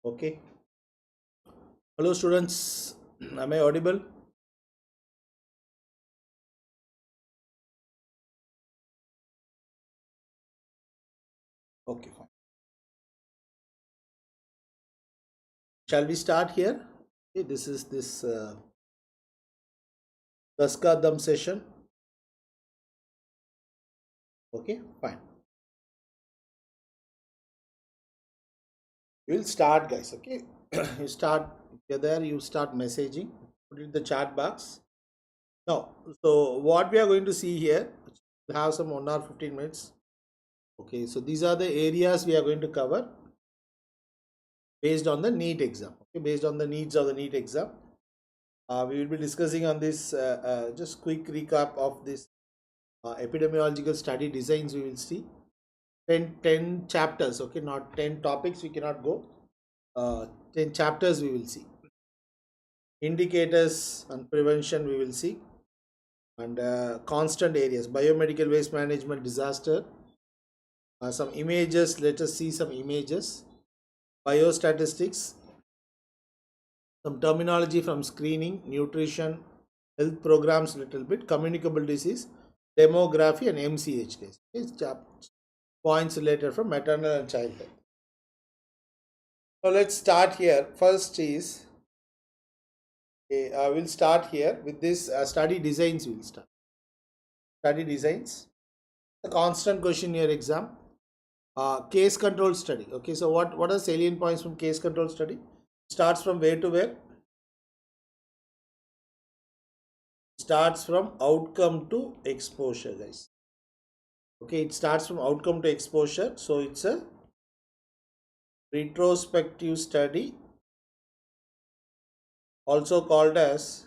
Okay. Hello, students. Am I audible? Okay, fine. Shall we start here? Okay, this is this Daskadam session. Okay, fine. We'll start, guys. Okay, you start. If you're there, you start messaging. Put it in the chat box. Now, so what we are going to see here, we'll have some 1 hour 15 minutes. Okay, so these are the areas we are going to cover based on the NEET exam. Okay, based on the needs of the NEET exam. We will be discussing on this just quick recap of this epidemiological study designs. We will see 10 chapters, okay, not 10 topics, we cannot go. 10 chapters we will see. Indicators and prevention we will see, and constant areas, biomedical waste management, disaster, some images, let us see some images, biostatistics, some terminology from screening, nutrition, health programs, little bit, communicable disease, demography, and MCH case. Points related from maternal and child health. So let's start here. First is, we'll start here with this study designs. We'll start study designs. The constant question in your exam. Case control study. Okay, so what are salient points from case control study? Starts from where to where? Starts from outcome to exposure, guys. Okay, it starts from outcome to exposure, so it's a retrospective study, also called as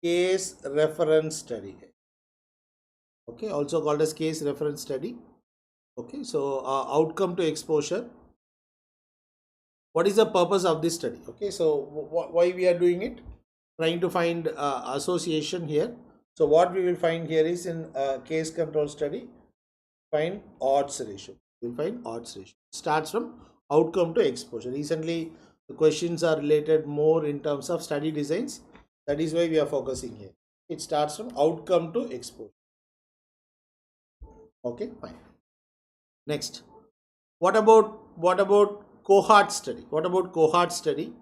case reference study. Okay, also called as case reference study. Okay, so outcome to exposure. What is the purpose of this study? Okay, so why we are doing it? Trying to find association here. So what we will find here is, in case control study, find odds ratio. We'll find odds ratio. Starts from outcome to exposure. Recently, the questions are related more in terms of study designs. That is why we are focusing here. It starts from outcome to exposure. Okay, fine. Next, what about cohort study? What about cohort study?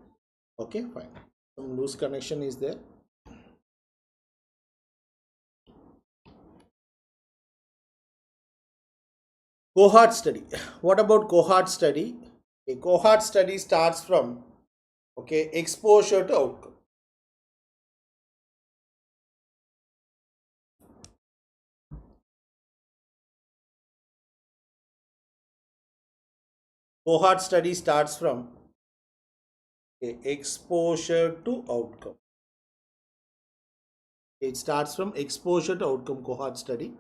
Okay, fine. Some loose connection is there. Cohort study. What about cohort study? A cohort study starts from, okay, exposure to outcome. Cohort study starts from exposure to outcome. It starts from exposure to outcome cohort study.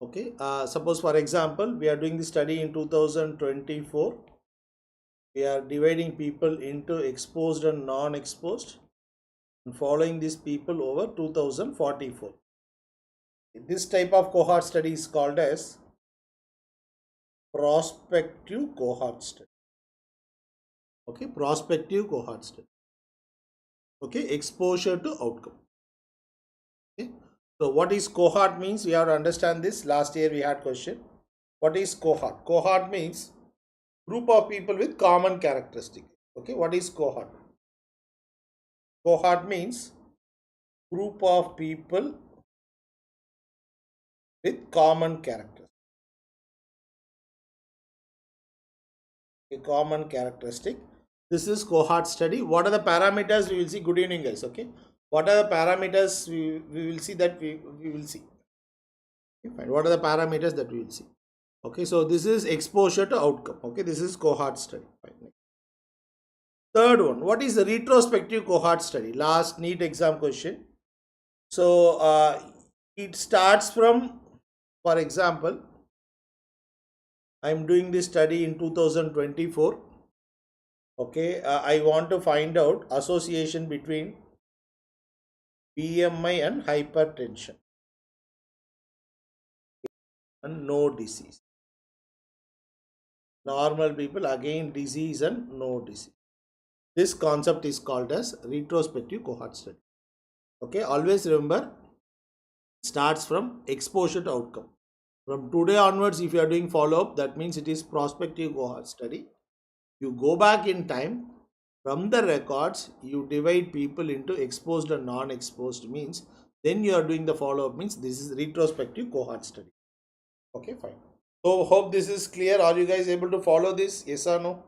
Okay, suppose for example, we are doing the study in 2024. We are dividing people into exposed and non-exposed, and following these people over 2044. This type of cohort study is called as prospective cohort study. Okay, prospective cohort study. Okay, exposure to outcome. Okay, so what is cohort means? We have to understand this. Last year we had question. What is cohort? Cohort means group of people with common characteristic. Okay, what is cohort? Cohort means group of people with common characteristics. A common characteristic. This is cohort study. What are the parameters? We will see. Good evening, guys. Okay, what are the parameters? We will see that we will see. Okay, fine. What are the parameters that we will see? Okay, so this is exposure to outcome. Okay, this is cohort study. Fine. Third one, what is the retrospective cohort study? Last NEET exam question. So it starts from, for example, I am doing this study in 2024. Okay, I want to find out association between BMI and hypertension. and no disease. Normal people, again disease and no disease. This concept is called as retrospective cohort study. Okay, always remember, starts from exposure to outcome. From today onwards, if you are doing follow-up, that means it is prospective cohort study. You go back in time, from the records, you divide people into exposed and non-exposed, means then you are doing the follow-up, means this is retrospective cohort study. Okay, fine. So hope this is clear. Are you guys able to follow this? Yes or no?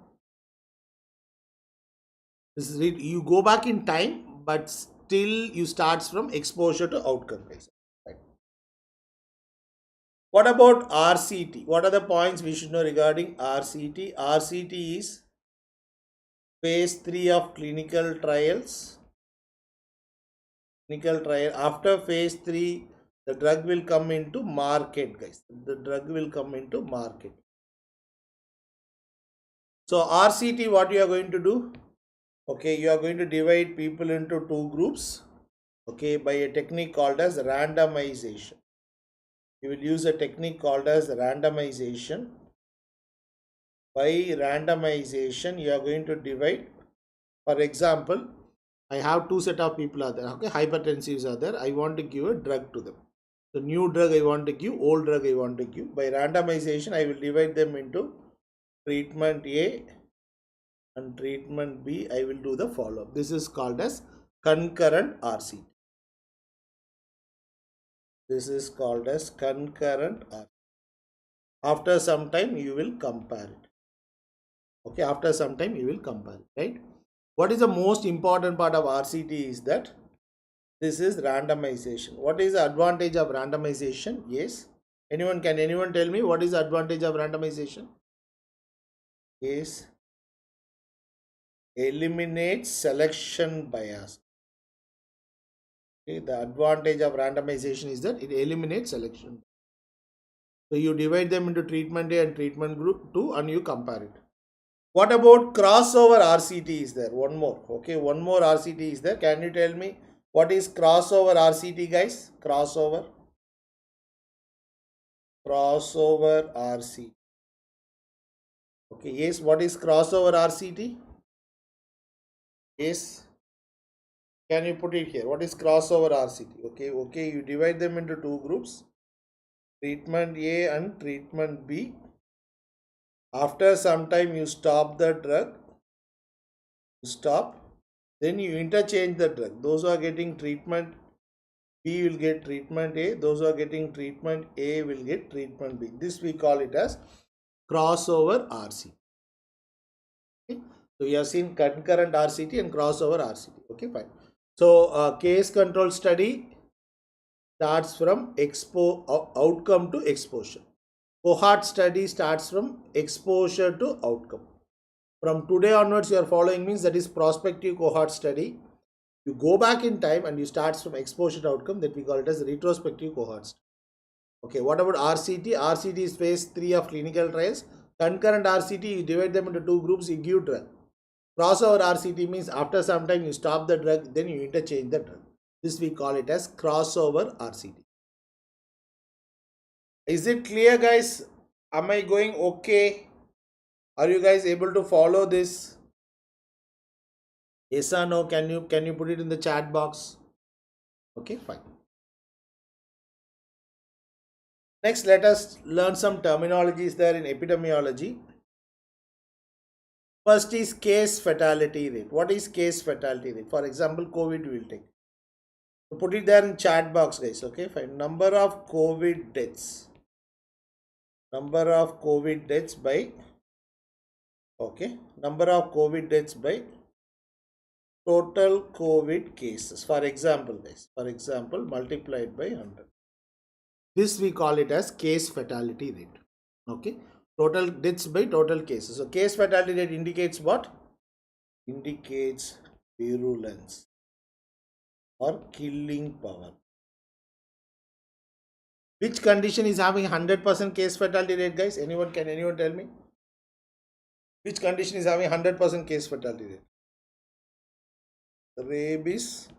This is you go back in time, but still you starts from exposure to outcome, guys. Right. What about RCT? What are the points we should know regarding RCT? RCT is phase 3 of clinical trials. Clinical trial. After phase 3, the drug will come into market, guys. The drug will come into market. So RCT, what you are going to do? Okay, you are going to divide people into two groups. Okay, by a technique called as randomization. You will use a technique called as randomization. By randomization, you are going to divide. For example, I have two set of people are there. Okay, hypertensives are there. I want to give a drug to them. The new drug I want to give, old drug I want to give. By randomization, I will divide them into treatment A and treatment B. I will do the follow-up. This is called as concurrent RCT. This is called as concurrent RCT. After some time, you will compare it. Okay, after some time, you will compare it, right? What is the most important part of RCT is that this is randomization. What is the advantage of randomization? Yes. Can anyone tell me what is the advantage of randomization? Yes. Eliminates selection bias. Okay, the advantage of randomization is that it eliminates selection. So you divide them into treatment A and treatment group 2 and you compare it. What about crossover RCT is there? One more. Okay, one more RCT is there. Can you tell me what is crossover RCT, guys? Crossover RCT. Okay, yes, what is crossover RCT? Yes. Can you put it here? What is crossover RCT? Okay, you divide them into two groups, treatment A and treatment B. After some time, you stop the drug. Then you interchange the drug. Those who are getting treatment B will get treatment A. Those who are getting treatment A will get treatment B. This we call it as crossover RCT. Okay? So you have seen concurrent RCT and crossover RCT. Okay, fine. So case control study starts from outcome to exposure. Cohort study starts from exposure to outcome. From today onwards, you are following means that is prospective cohort study. You go back in time and you start from exposure to outcome, that we call it as retrospective cohorts. Okay, what about RCT? RCT is phase 3 of clinical trials. Concurrent RCT, you divide them into two groups, you give drug. Crossover RCT means after some time you stop the drug, then you interchange the drug. This we call it as crossover RCT. Is it clear, guys? Am I going okay? Are you guys able to follow this? Yes or no? Can you put it in the chat box? Okay, fine. Next, let us learn some terminologies there in epidemiology. First is case fatality rate. What is case fatality rate? For example, COVID will take. So put it there in chat box, guys. Okay, fine. Number of COVID deaths. Number of COVID deaths by. Okay. Number of COVID deaths by total COVID cases. For example, guys. For example, multiplied by 100. This we call it as case fatality rate. Okay. Total deaths by total cases. So case fatality rate indicates what? Indicates virulence or killing power. Which condition is having 100% case fatality rate, guys? Can anyone tell me? Which condition is having 100% case fatality rate? Rabies,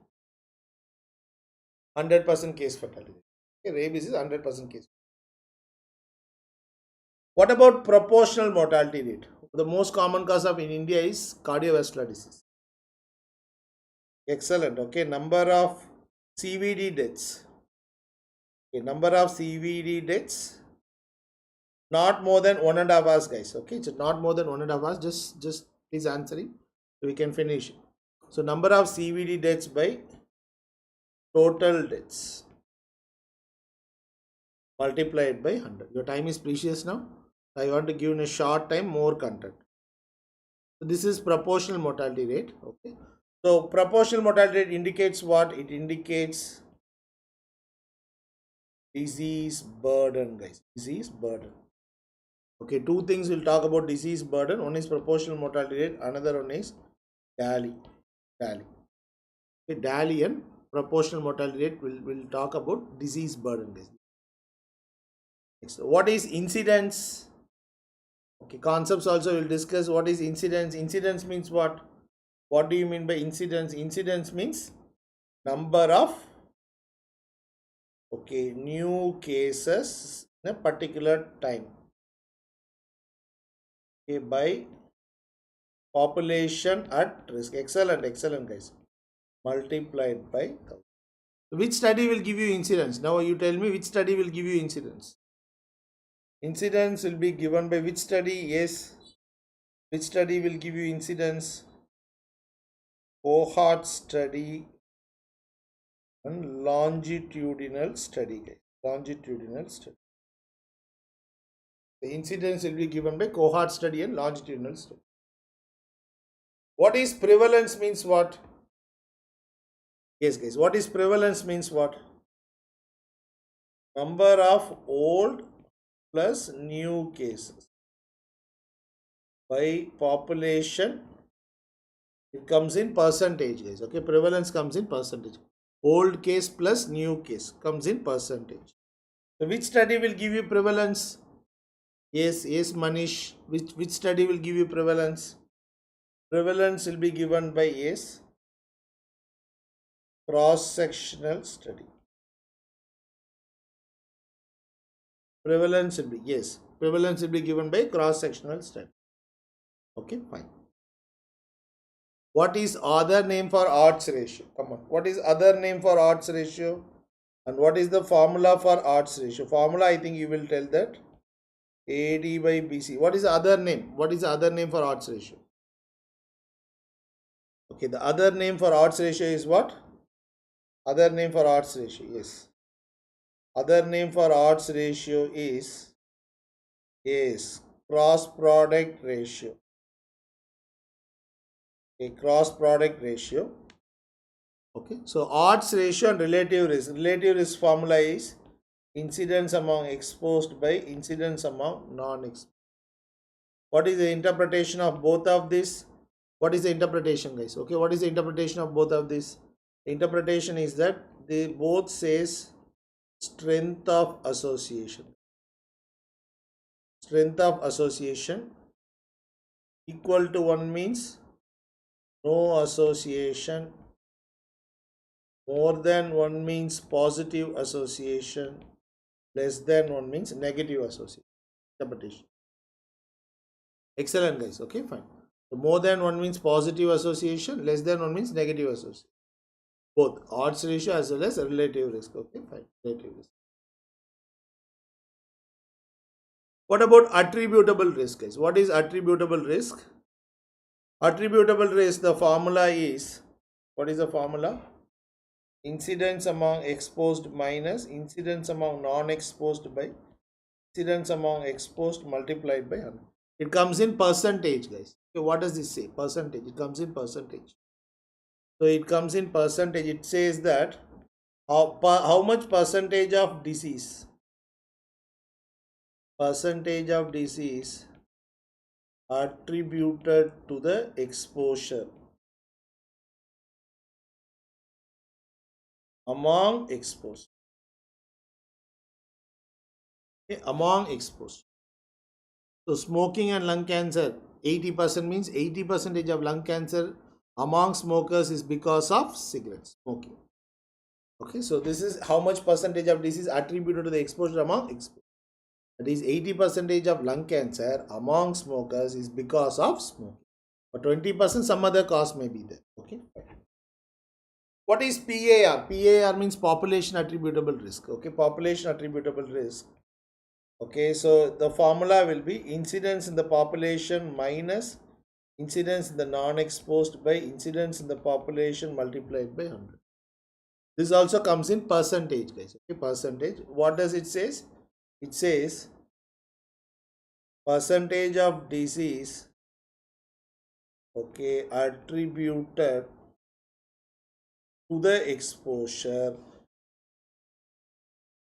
100% case fatality rate. Okay, rabies is 100% case. What about proportional mortality rate? The most common cause of in India is cardiovascular disease. Excellent. Okay, number of CVD deaths. Okay, number of CVD deaths, not more than 1.5 hours, guys. Okay, so not more than 1.5 hours. Just please answer it so we can finish it. So number of CVD deaths by total deaths multiplied by 100. Your time is precious now. I want to give in a short time more content. So this is proportional mortality rate. Okay. So proportional mortality rate indicates what? It indicates disease burden, guys. Disease burden. Okay, two things we'll talk about disease burden. One is proportional mortality rate. Another one is DALY. Okay, DALY and proportional mortality rate. We'll talk about disease burden, guys. Next, what is incidence? Okay, concepts also we'll discuss. What is incidence? Incidence means what? What do you mean by incidence? Incidence means number of new cases in a particular time. Okay, by population at risk. Excellent guys. Multiplied by 1,000. Which study will give you incidence? Now you tell me which study will give you incidence. Incidence will be given by which study? Yes. Which study will give you incidence? Cohort study and longitudinal study. Longitudinal study. The incidence will be given by cohort study and longitudinal study. What is prevalence means what? Yes, guys. What is prevalence means what? Number of old plus new cases by population. It comes in percentage, guys. Okay, prevalence comes in percentage. Old case plus new case comes in percentage. So which study will give you prevalence? Yes, Manish. Which study will give you prevalence? Prevalence will be given by yes, cross-sectional study. Prevalence will be yes. Prevalence will be given by cross-sectional study. Okay, fine. What is other name for odds ratio? Come on. What is other name for odds ratio? And what is the formula for odds ratio? Formula, I think you will tell that. AD by BC. What is the other name? What is the other name for odds ratio? Okay, the other name for odds ratio is what? Other name for odds ratio, yes. Other name for odds ratio is cross product ratio. A cross product ratio. Okay, so odds ratio and relative risk. Relative risk formula is incidence among exposed by incidence among non-exposed. What is the interpretation of both of this? What is the interpretation, guys? Okay, what is the interpretation of both of this? The interpretation is that they both says strength of association. Strength of association equal to 1 means no association. More than 1 means positive association. Less than 1 means negative association. Interpretation. Excellent, guys. Okay, fine. So more than 1 means positive association. Less than 1 means negative association. Both odds ratio as well as relative risk. Okay, fine. Relative risk. What about attributable risk, guys? What is attributable risk? Attributable risk, the formula is, what is the formula? Incidence among exposed minus incidence among non-exposed by incidence among exposed multiplied by 100. It comes in percentage, guys. Okay, what does this say? Percentage. It comes in percentage. So it comes in percentage. It says that how much percentage of disease? Percentage of disease attributed to the exposure among exposed. Okay, among exposed. So smoking and lung cancer, 80% means 80% of lung cancer among smokers is because of cigarette smoking. Okay, so this is how much percentage of disease attributed to the exposure among exposed. That is 80% of lung cancer among smokers is because of smoking. But 20% some other cause may be there. Okay. What is PAR? PAR means population attributable risk. Okay, population attributable risk. Okay, so the formula will be incidence in the population minus incidence in the non-exposed by incidence in the population multiplied by 100. This also comes in percentage, guys. Okay, percentage. What does it says? It says percentage of disease, okay, attributed to the exposure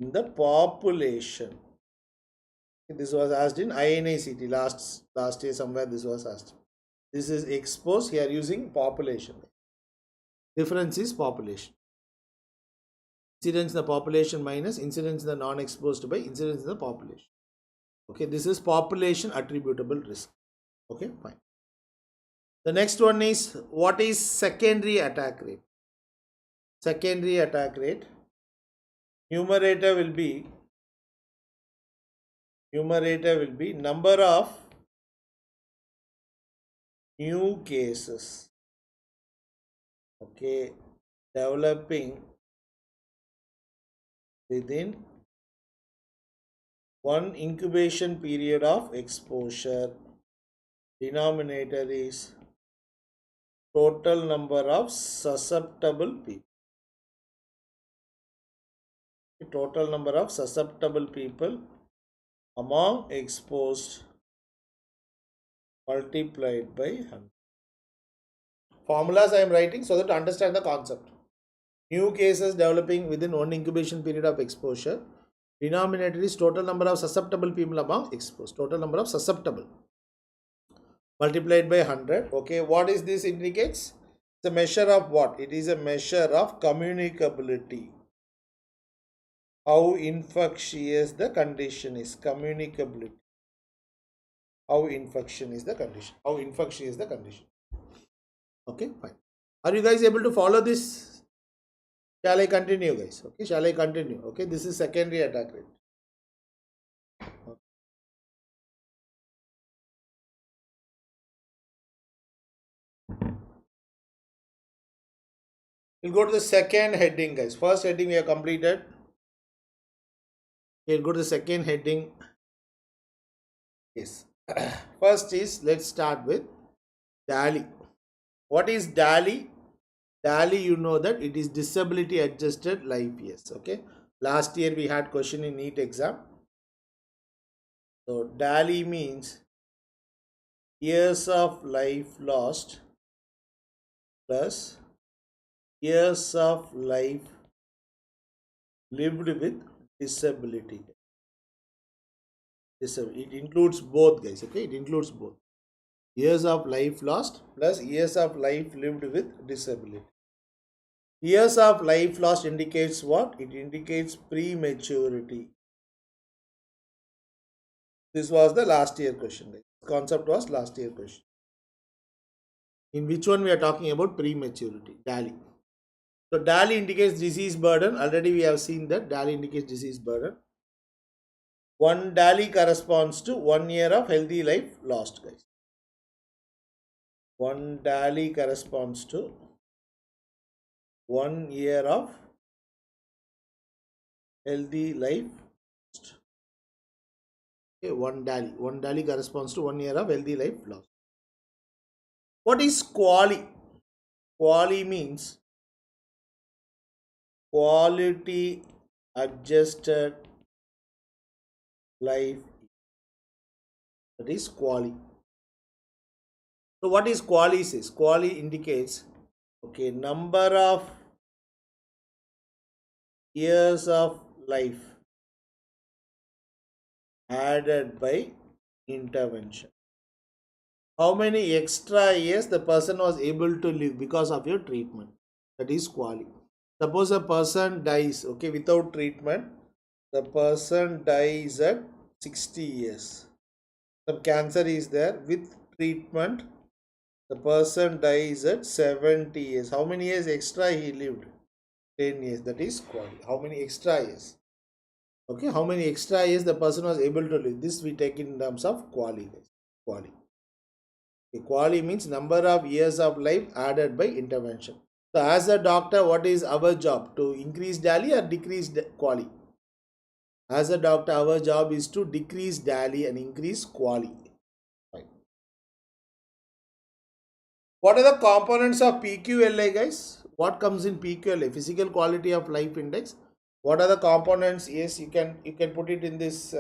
in the population. This was asked in INICT last year somewhere. This was asked. This is exposed here using population. Difference is population. Incidence in the population minus incidence in the non-exposed by incidence in the population. Okay, this is population attributable risk. Okay, fine. The next one is, what is secondary attack rate? Secondary attack rate. Numerator will be number of new cases, okay, developing within one incubation period of exposure. Denominator is total number of susceptible people. Total number of susceptible people among exposed multiplied by 100. Formulas I am writing so that to understand the concept. New cases developing within one incubation period of exposure. Denominator is total number of susceptible people among exposed. Total number of susceptible multiplied by 100. Okay, what is this indicates? It's a measure of what? It is a measure of communicability. How infectious the condition is. Communicability. How infection is the condition. How infectious is the condition. Okay, fine. Are you guys able to follow this? Shall I continue, guys? Okay, shall I continue? Okay, this is secondary attack rate. Okay. We'll go to the second heading, guys. First heading we have completed. We'll go to the second heading. Yes. First is, let's start with DALI. What is DALI? DALI, you know that it is disability adjusted life years. Okay. Last year we had question in NEET exam. So DALI means years of life lost plus years of life lived with disability. It includes both, guys. Okay, it includes both. Years of life lost plus years of life lived with disability. Years of life lost indicates what? It indicates prematurity. This was the last year question. Guys. Concept was last year question. In which one we are talking about prematurity? DALI. So DALI indicates disease burden. Already we have seen that DALI indicates disease burden. One DALI corresponds to 1 year of healthy life lost, guys. One DALI corresponds to 1 year of healthy life lost. Okay, one DALI corresponds to 1 year of healthy life lost. What is QALY? QALY means quality adjusted life. That is QALY. So what is QALY says? QALY indicates, okay, number of years of life added by intervention. How many extra years the person was able to live because of your treatment? That is QALY. Suppose a person dies, okay, without treatment, the person dies at 60 years. Some cancer is there. With treatment, the person dies at 70 years. How many years extra he lived? 10 years. That is QALY. How many extra years? Okay, how many extra years the person was able to live. This we take in terms of quali, guys. Quali. Okay, quali means number of years of life added by intervention. So as a doctor, what is our job? To increase DALI or decrease quali? As a doctor, our job is to decrease DALI and increase quali. Right. What are the components of PQLA, guys? What comes in PQLA? Physical quality of life index. What are the components? Yes, you can put it in this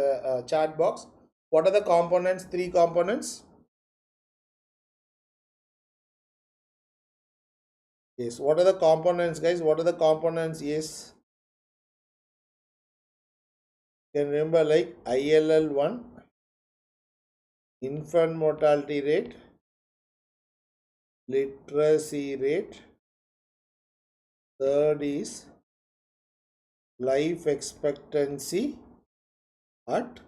chat box. What are the components? 3 components. Yes. What are the components, guys? What are the components? Yes. You can remember like ILL1, infant mortality rate, literacy rate. Third is life expectancy at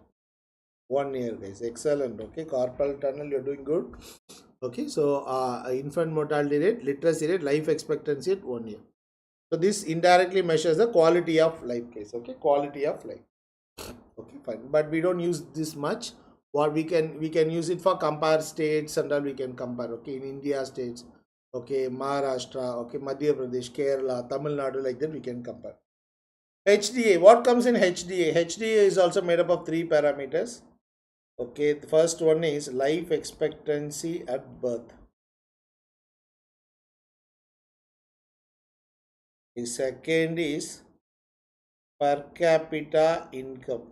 1 year, guys. Excellent. Okay, carpal tunnel, you're doing good. Okay, so infant mortality rate, literacy rate, life expectancy at 1 year. So this indirectly measures the quality of life, guys. Okay, quality of life. Okay, fine, but we don't use this much. What we can use it for compare states and all. We can compare. Okay, in India states, okay, Maharashtra, okay, Madhya Pradesh, Kerala, Tamil Nadu, like that we can compare. HDA, what comes in HDA? HDA is also made up of 3 parameters. Okay, the first one is life expectancy at birth. The second is per capita income.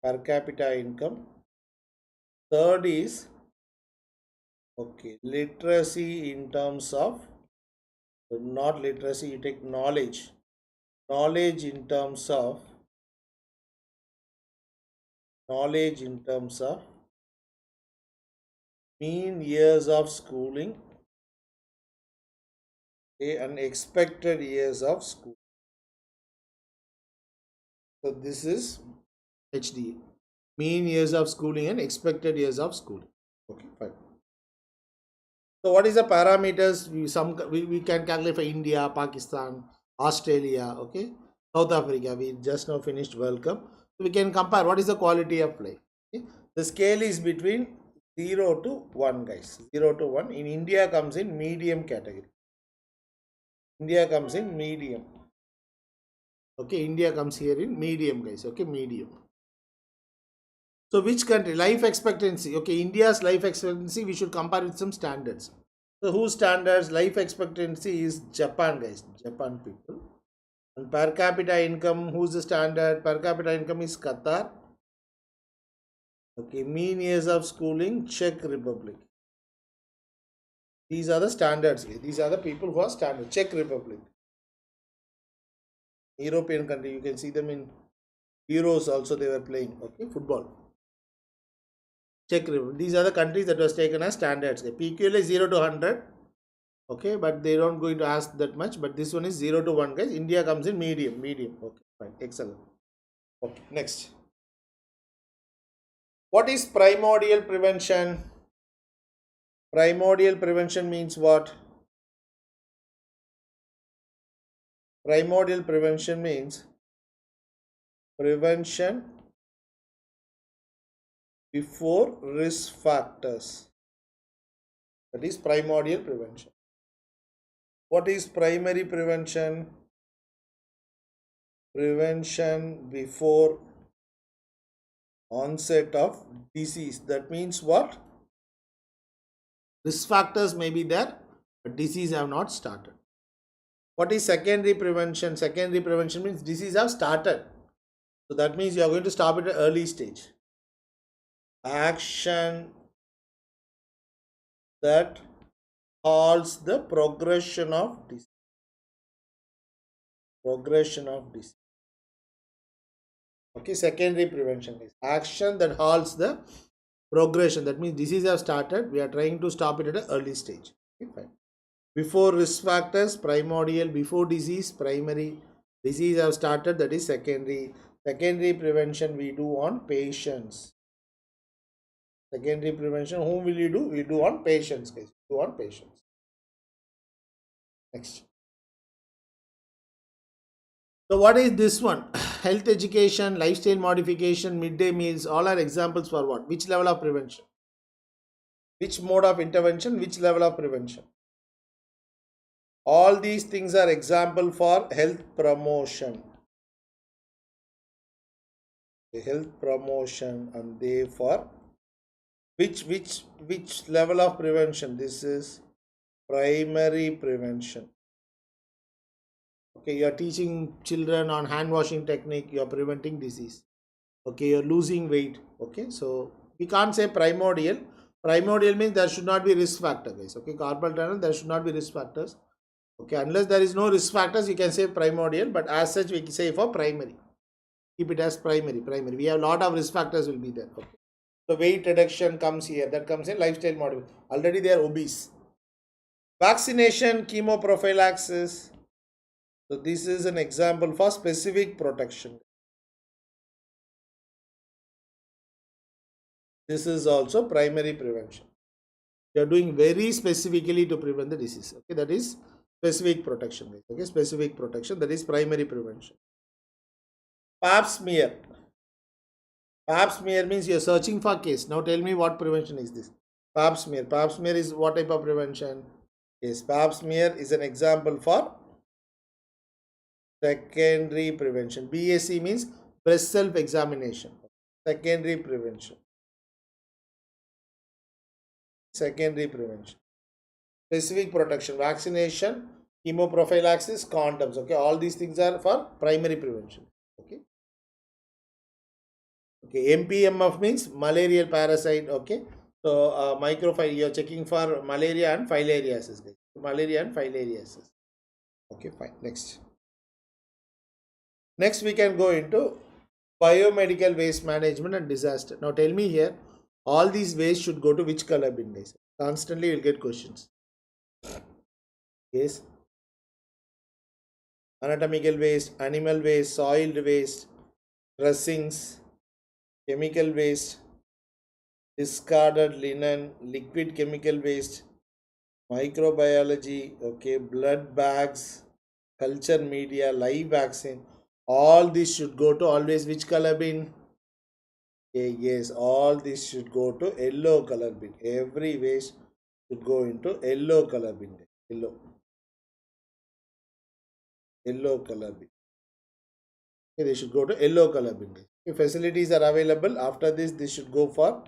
Per capita income. Third is okay, literacy in terms of, not literacy, you take knowledge. Knowledge in terms of mean years of schooling, okay, and expected years of school. So this is HDA. Mean years of schooling and expected years of schooling. Okay, fine. So what is the parameters? We can calculate for India, Pakistan, Australia, okay, South Africa. We just now finished World Cup. So we can compare what is the quality of life. Okay? The scale is between 0 to 1, guys. 0 to 1. In India comes in medium category. India comes in medium. Okay, India comes here in medium, guys. Okay, medium. So which country? Life expectancy. Okay, India's life expectancy, we should compare with some standards. So whose standards? Life expectancy is Japan, guys. Japan people. And per capita income, who's the standard? Per capita income is Qatar. Okay, mean years of schooling, Czech Republic. These are the standards. These are the people who are standard. Czech Republic. European country. You can see them in Euros also they were playing. Okay, football. Czech Republic. These are the countries that was taken as standards. PQL is 0 to 100. Okay, but they don't going to ask that much. But this one is 0 to 1, guys. India comes in medium. Medium. Okay, fine. Excellent. Okay, next. What is primordial prevention? Primordial prevention means what? Primordial prevention means prevention before risk factors. That is primordial prevention. What is primary prevention? Prevention before onset of disease. That means what? Risk factors may be there, but disease have not started. What is secondary prevention? Secondary prevention means disease have started. So that means you are going to stop it at early stage. Action that halts the progression of disease. Progression of disease. Okay, secondary prevention is action that halts the progression. That means disease have started. We are trying to stop it at an early stage. Okay, fine. Before risk factors, primordial. Before disease, primary. Disease have started, that is secondary. Secondary prevention we do on patients. Secondary prevention, whom will you do? We do on patients, guys. Do on patients. Next. So what is this one? Health education, lifestyle modification, midday meals, all are examples for what? Which level of prevention? Which mode of intervention? Which level of prevention? All these things are example for health promotion. The health promotion, and therefore which level of prevention? This is primary prevention. Okay, you are teaching children on hand washing technique, you are preventing disease. Okay, you're losing weight. Okay, so we can't say primordial. Primordial means there should not be risk factor, guys. Okay, carpal tunnel, there should not be risk factors. Okay, unless there is no risk factors, you can say primordial, but as such we can say for primary. Keep it as primary. We have a lot of risk factors will be there. Okay, so weight reduction comes here, that comes in lifestyle modification. Already they are obese. Vaccination, chemoprophylaxis. So this is an example for specific protection. This is also primary prevention. You are doing very specifically to prevent the disease. Okay, that is specific protection. Okay, specific protection, that is primary prevention. Pap smear. Pap smear means you are searching for case. Now tell me what prevention is this? Pap smear. Pap smear is what type of prevention? Yes, pap smear is an example for secondary prevention. BSE means breast self examination. Secondary prevention. Secondary prevention. Specific protection, vaccination, chemoprophylaxis, condoms. Okay, all these things are for primary prevention. Okay. Okay, MPMF means malarial parasite. Okay, so microfile, you are checking for malaria and filariasis. Malaria and filariasis. Okay, fine. Next we can go into biomedical waste management and disaster. Now tell me here, all these waste should go to which color bin, guys? Constantly you will get questions. Yes. Anatomical waste, animal waste, soiled waste, dressings, chemical waste, discarded linen, liquid chemical waste, microbiology, okay, blood bags, culture media, live vaccine. All this should go to always which color bin? Okay, yes, all this should go to yellow color bin. Every waste should go into yellow color bin. Yellow color bin. Okay, they should go to yellow color bin. If facilities are available, after this should go for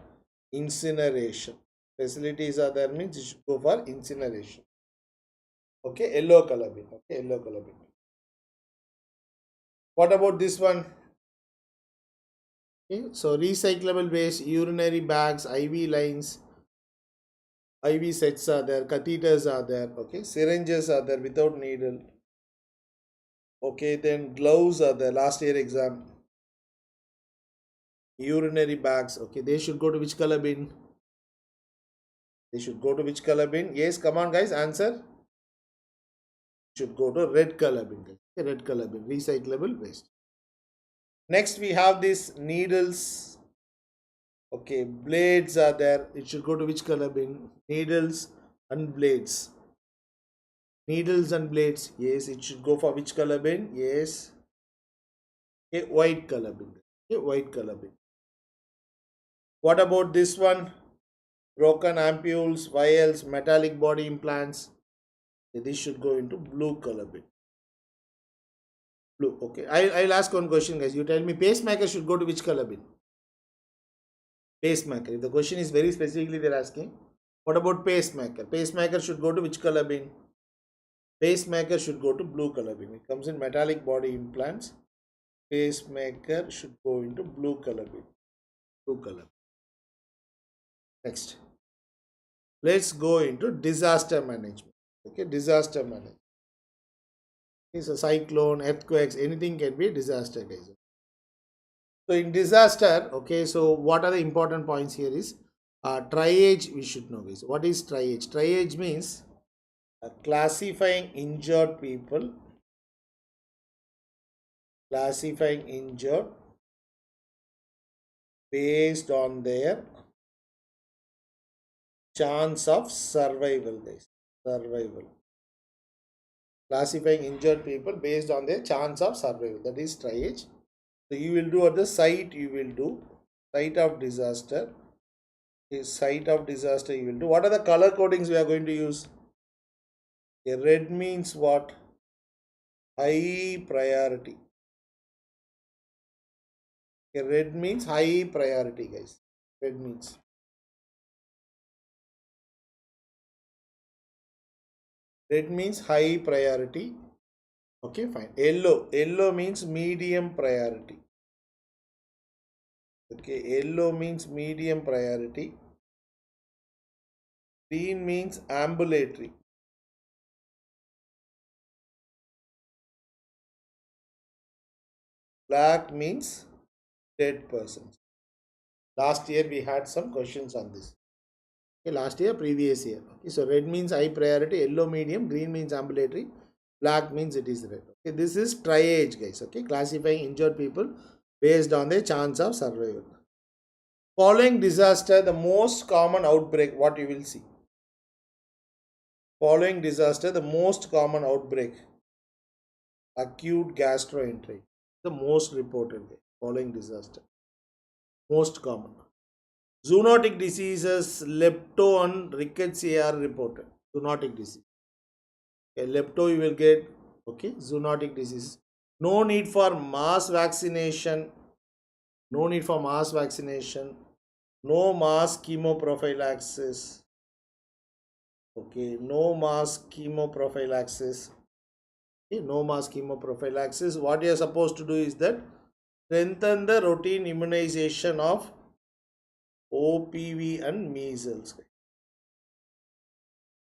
incineration. Facilities are there means it should go for incineration. Okay, yellow color bin. Okay, yellow color bin. What about this one? Okay, so recyclable waste, urinary bags, IV lines, IV sets are there, catheters are there. Okay, syringes are there without needle. Okay, then gloves are there. Last year exam. Urinary bags. Okay, they should go to which color bin? They should go to which color bin? Yes, come on guys, answer. Should go to red color bin. Okay, red color bin. Recyclable waste. Next we have these needles. Okay, blades are there. It should go to which color bin? Needles and blades. Needles and blades. Yes, it should go for which color bin? Yes. Okay, white color bin. Okay, white color bin. What about this one? Broken ampules, vials, metallic body implants. This should go into blue color bin. Blue. Okay. I'll ask one question, guys. You tell me pacemaker should go to which color bin? Pacemaker. If the question is very specifically they're asking. What about pacemaker? Pacemaker should go to which color bin? Pacemaker should go to blue color bin. It comes in metallic body implants. Pacemaker should go into blue color bin. Blue color. Next. Let's go into disaster management. Okay, disaster management. It's a cyclone, earthquakes, anything can be a disaster, guys. So in disaster, okay, so what are the important points here is triage we should know, guys. What is triage? Triage means classifying injured people, classifying injured based on their chance of survival, guys. Survival. Classifying injured people based on their chance of survival. That is triage. So you will do at the site. You will do site of disaster. Is site of disaster. You will do. What are the color codings we are going to use? A red means what? High priority. A red means high priority, guys. Red means. Red means high priority. Okay, fine. Yellow. Yellow means medium priority. Okay, yellow means medium priority. Green means ambulatory. Black means dead persons. Last year we had some questions on this. Okay, last year, previous year. Okay, so red means high priority, yellow medium, green means ambulatory, black means it is red. Okay, this is triage, guys. Okay, classifying injured people based on their chance of survival. Following disaster, the most common outbreak, what you will see. Following disaster, the most common outbreak, acute gastroenteritis, the most reported following disaster, most common. Zoonotic diseases, lepto and rickettsia are reported. Zoonotic disease. Okay, lepto you will get. Okay, zoonotic disease. No need for mass vaccination. No need for mass vaccination. No mass chemoprophylaxis. Okay, no mass chemoprophylaxis. Okay, no mass chemoprophylaxis. What you are supposed to do is that strengthen the routine immunization of OPV and measles.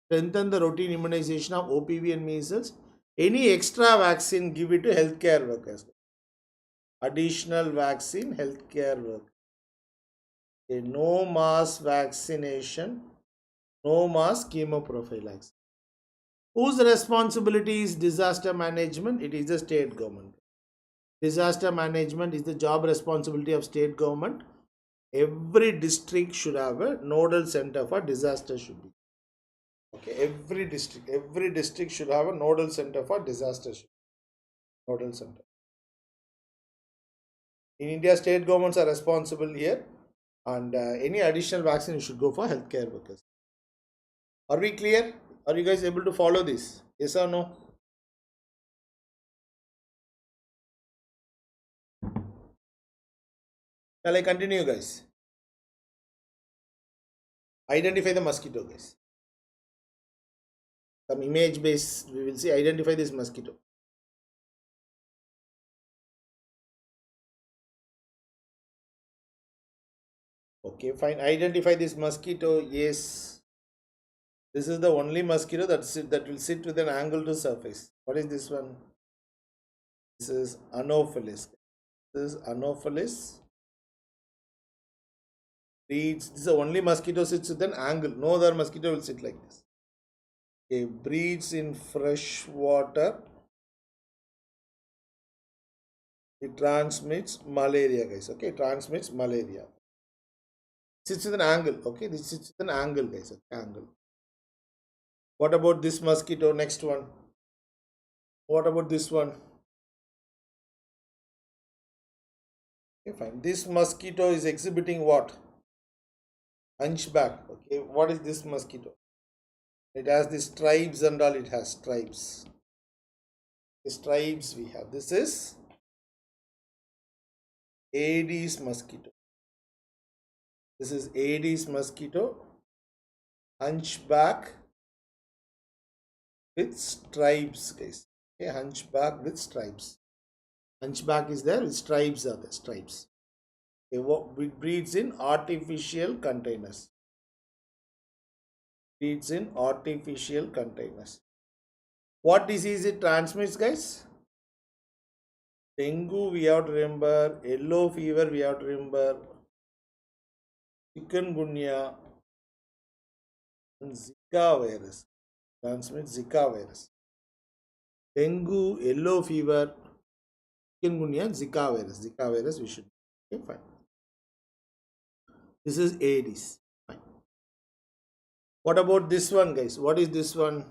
Strengthen the routine immunization of OPV and measles. Any extra vaccine, give it to healthcare workers. Additional vaccine, healthcare workers. Okay, no mass vaccination, no mass chemoprophylaxis. Whose responsibility is disaster management? It is the state government. Disaster management is the job responsibility of state government. Every district should have a nodal center for disaster should be. Okay, every district should have a nodal center for disaster. Nodal center. In India, state governments are responsible here, and any additional vaccine should go for healthcare workers. Are we clear? Are you guys able to follow this? Yes or no? Shall I continue, guys? Identify the mosquito, guys. Some image based, we will see. Identify this mosquito. Okay, fine. Identify this mosquito. Yes. This is the only mosquito that will sit with an angle to surface. What is this one? This is Anopheles. This is Anopheles. Breeds. This is the only mosquito sits with an angle. No other mosquito will sit like this. Okay, breeds in fresh water. It transmits malaria, guys. Okay, it transmits malaria. Sits with an angle. Okay, this sits with an angle, guys. Okay, angle. What about this mosquito? Next one. What about this one? Okay, fine. This mosquito is exhibiting what? Hunchback. Okay, what is this mosquito? It has the stripes and all. It has stripes. The stripes we have. This is Aedes mosquito. This is Aedes mosquito. Hunchback with stripes, guys. Okay, hunchback with stripes. Hunchback is there, with stripes are there, stripes. It breeds in artificial containers. Breeds in artificial containers. What disease it transmits, guys? Dengue we have to remember, yellow fever we have to remember, chikungunya, and Zika virus. Transmits Zika virus. Dengue, yellow fever, chikungunya, Zika virus. Zika virus we should. Okay, fine. This is Aedes. Fine. What about this one, guys? What is this one?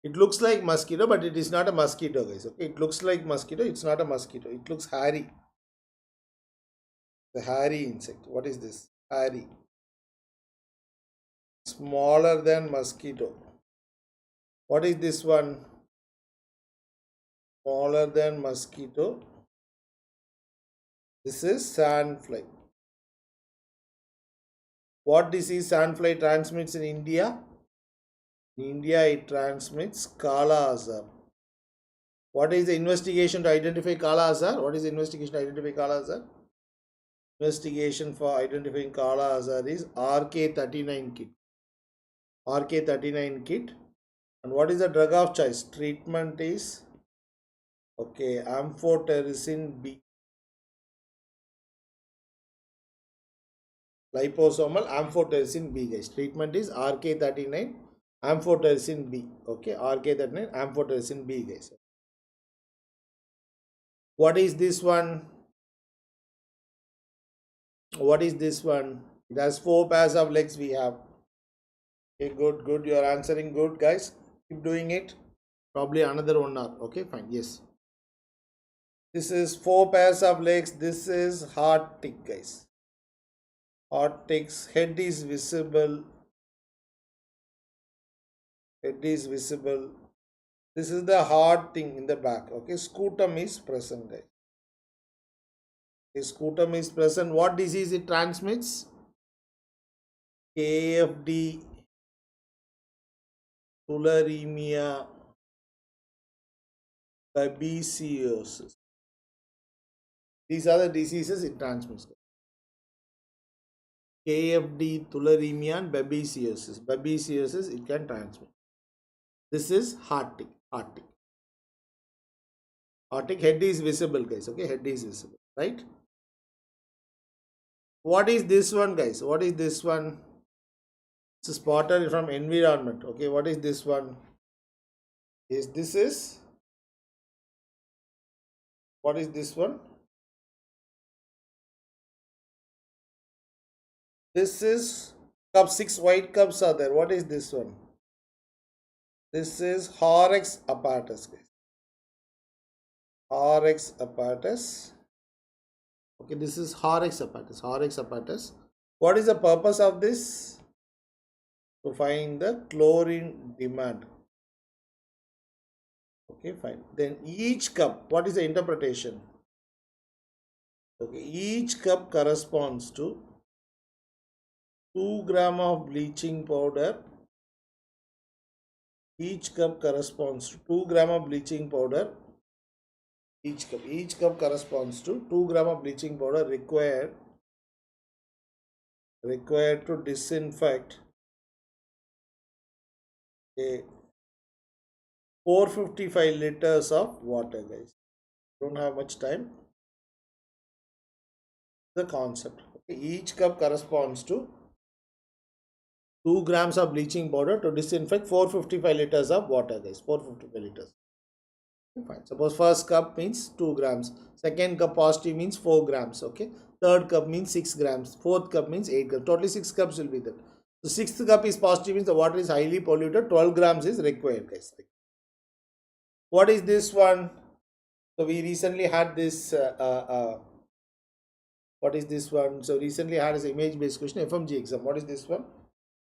It looks like mosquito, but it is not a mosquito, guys. Okay, it looks like mosquito. It's not a mosquito. It looks hairy. The hairy insect. What is this? Hairy. Smaller than mosquito. What is this one? Smaller than mosquito. This is sandfly. What disease sandfly transmits in India? In India, it transmits Kala Azar. What is the investigation to identify Kala Azar? What is the investigation to identify Kala Azar? Investigation for identifying Kala Azar is RK39 kit. RK39 kit. And what is the drug of choice? Treatment is amphotericin B. Liposomal amphotericin B, guys. Treatment is RK39 amphotericin B. Okay, RK39 amphotericin B, guys. What is this one? What is this one? It has 4 pairs of legs we have. Okay, good. You are answering good, guys. Keep doing it. Probably another 1 hour. Okay, fine. Yes. This is 4 pairs of legs. This is heart tick, guys. Heart ticks. Head is visible. Head is visible. This is the hard thing in the back. Okay, scutum is present, guys. Okay, scutum is present. What disease it transmits? KFD, tularemia, babesiosis. These are the diseases it transmits. KFD, tularemia, and babesiosis. Babesiosis it can transmit. This is heart tick. Heart tick. Heart tick. Head is visible, guys. Okay, head is visible, right? What is this one, guys? What is this one? It's spotted from environment. Okay, what is this one? What is this one? This is cup. 6 white cups are there. What is this one? This is 𝐒𝐻𝐿 apparatus, guys. 𝐒𝐻𝐿 apparatus. Okay, this is 𝐒𝐻𝐿 apparatus. 𝐒𝐻𝐿 apparatus. What is the purpose of this? To find the chlorine demand. Okay, fine. Then each cup, what is the interpretation? Okay, each cup corresponds to 2 grams of bleaching powder. Each cup corresponds to 2 grams of bleaching powder. Each cup corresponds to 2 grams of bleaching powder required to disinfect a 455 liters of water, guys. Don't have much time. The concept. Okay. Each cup corresponds to 2 grams of bleaching powder to disinfect 455 liters of water, guys. 455 liters. Okay, fine. Suppose first cup means 2 grams. Second cup positive means 4 grams. Okay. Third cup means 6 grams. Fourth cup means 8 grams. Totally 6 cups will be there. So sixth cup is positive means the water is highly polluted. 12 grams is required, guys. What is this one? So we recently had this. What is this one? So recently I had this image based question FMG exam. What is this one?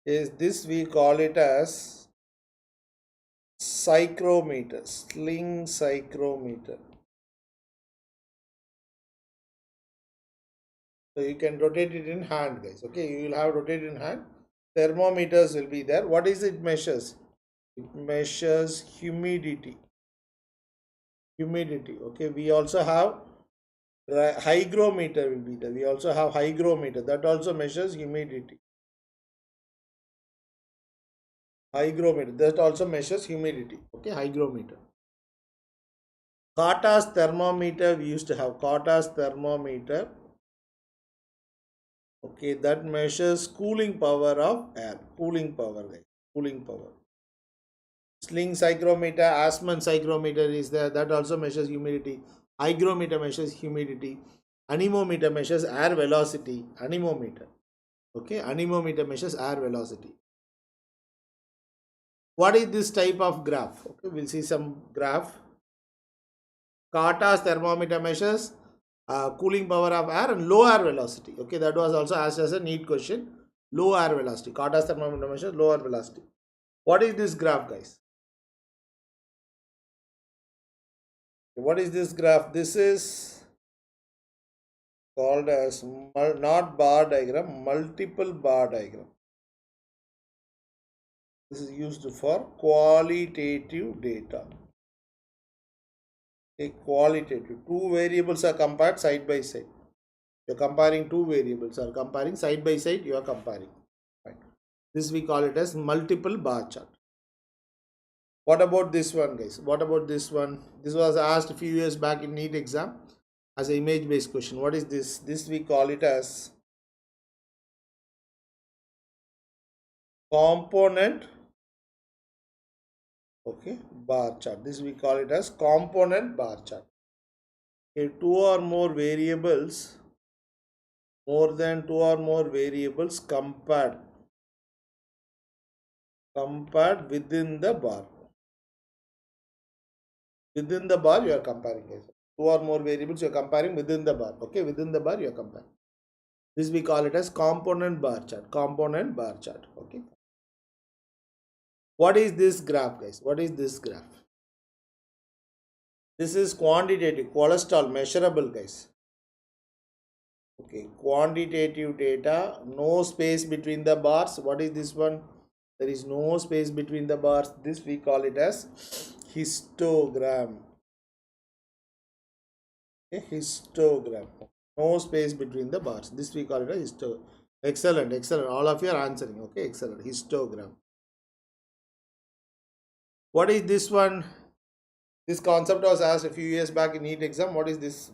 Is this we call it as psychrometer, sling psychrometer. So you can rotate it in hand, guys. Okay, you will have rotated in hand. Thermometers will be there. What is it measures? It measures humidity. Okay, we also have hygrometer will be there. We also have hygrometer that also measures humidity. Hygrometer that also measures humidity. Okay, hygrometer. Carter's thermometer we used to have. Carter's thermometer. Okay, that measures cooling power of air. Cooling power, guys. Cooling power. Sling psychrometer, Asman psychrometer is there. That also measures humidity. Hygrometer measures humidity. Anemometer measures air velocity. Anemometer. Okay, anemometer measures air velocity. What is this type of graph? Okay, we'll see some graph. Carter's thermometer measures cooling power of air and low air velocity. Okay, that was also asked as a NEET question. Low air velocity. Carter's thermometer measures low air velocity. What is this graph, guys? What is this graph? This is called as not bar diagram, multiple bar diagram. This is used for qualitative data. A qualitative. Two variables are compared side by side. You're comparing two variables are comparing side by side. You are comparing. Right. This we call it as multiple bar chart. What about this one, guys? What about this one? This was asked a few years back in NEET exam as an image based question. What is this? This we call it as component, okay, bar chart. This we call it as component bar chart. Okay, two or more variables, more than two or more variables compared within the bar. Within the bar you are comparing, guys. Two or more variables you are comparing within the bar. Okay, within the bar you are comparing. This we call it as component bar chart. Component bar chart. Okay. What is this graph, guys? What is this graph? This is quantitative cholesterol measurable, guys. Okay, quantitative data, no space between the bars. What is this one? There is no space between the bars. This we call it as histogram. Okay, histogram. No space between the bars. This we call it a histogram. Excellent, excellent. All of you are answering. Okay, excellent. Histogram. What is this one? This concept was asked a few years back in NEET exam. What is this?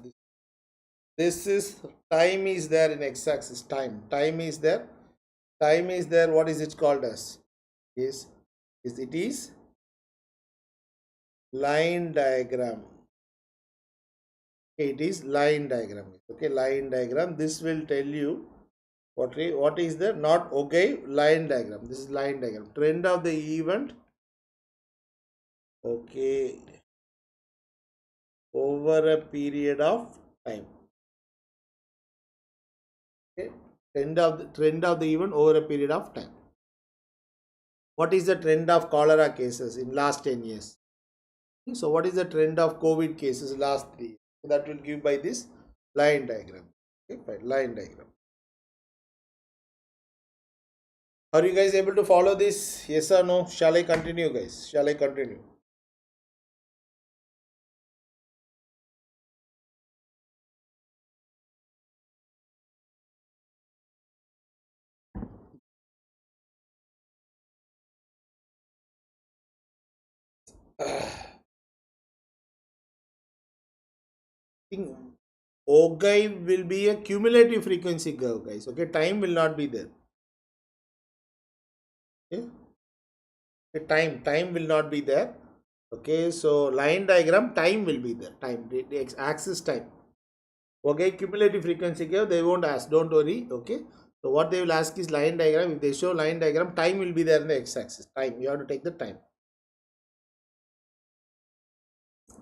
This is time is there in x-axis. Time is there. Time is there. What is it called as? Is it is line diagram. It is line diagram. Okay, line diagram. This will tell you what is the not okay line diagram. This is line diagram. Trend of the event. Okay, over a period of time. Okay, trend of the event over a period of time. What is the trend of cholera cases in last 10 years? So what is the trend of COVID cases last 3 years? So that will give by this line diagram. Okay, by line diagram. Are you guys able to follow this? Yes or no? Shall I continue, guys? Shall I continue? 𝐒𝐿 will be a cumulative frequency curve, guys. Okay, time will not be there. Okay, time will not be there. Okay, so line diagram, time will be there. Time, the axis time. Okay, cumulative frequency curve they won't ask. Don't worry. Okay, so what they will ask is line diagram. If they show line diagram, time will be there in the x-axis. Time, you have to take the time.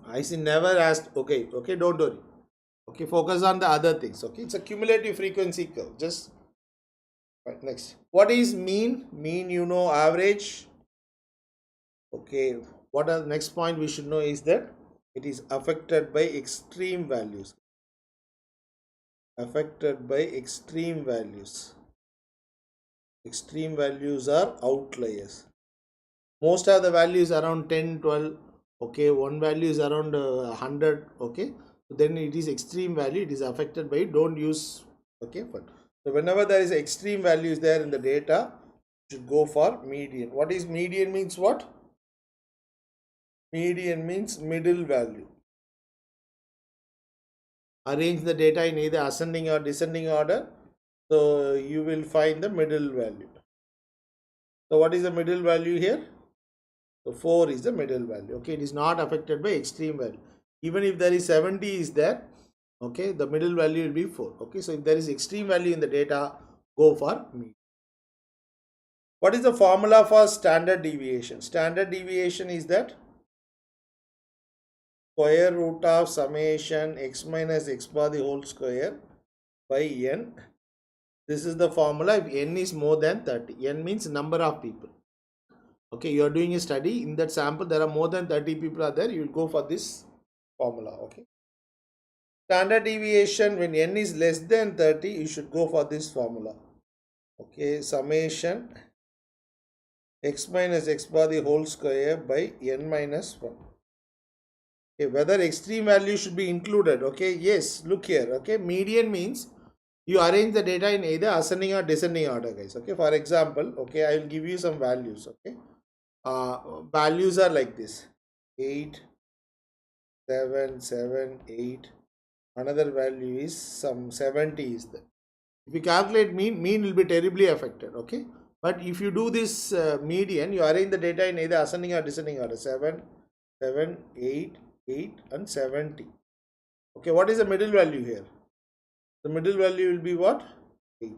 I see never asked. Okay, don't worry. Okay, focus on the other things. Okay, it's a cumulative frequency curve. Just right, next. What is mean? Mean, you know, average. Okay, what are the next point we should know is that it is affected by extreme values. Affected by extreme values. Extreme values are outliers. Most of the values around 10, 12. Okay, one value is around 100. Okay, then it is extreme value. It is affected by it. Don't use. Okay, but so whenever there is extreme values there in the data, you should go for median. What is median means what? Median means middle value. Arrange the data in either ascending or descending order. So you will find the middle value. So what is the middle value here? So 4 is the middle value. Okay, it is not affected by extreme value. Even if there is 70 is there, okay, the middle value will be 4. Okay, so if there is extreme value in the data, go for median. What is the formula for standard deviation? Standard deviation is that square root of summation x minus x bar the whole square by n. This is the formula if n is more than 30. N means number of people. Okay, you are doing a study. In that sample, there are more than 30 people are there. You will go for this formula. Okay. Standard deviation when n is less than 30, you should go for this formula. Okay, summation x minus x bar the whole square by n minus 1. Okay, whether extreme value should be included. Okay, yes, look here. Okay, median means you arrange the data in either ascending or descending order, guys. Okay, for example, okay, I will give you some values. Okay, values are like this: 8, 7, 7, 8. Another value is some 70 is there. If you calculate mean will be terribly affected. Okay, but if you do this median, you arrange the data in either ascending or descending order: 7, 7, 8, 8 and 70. Okay, what is the middle value here? The middle value will be what? 8.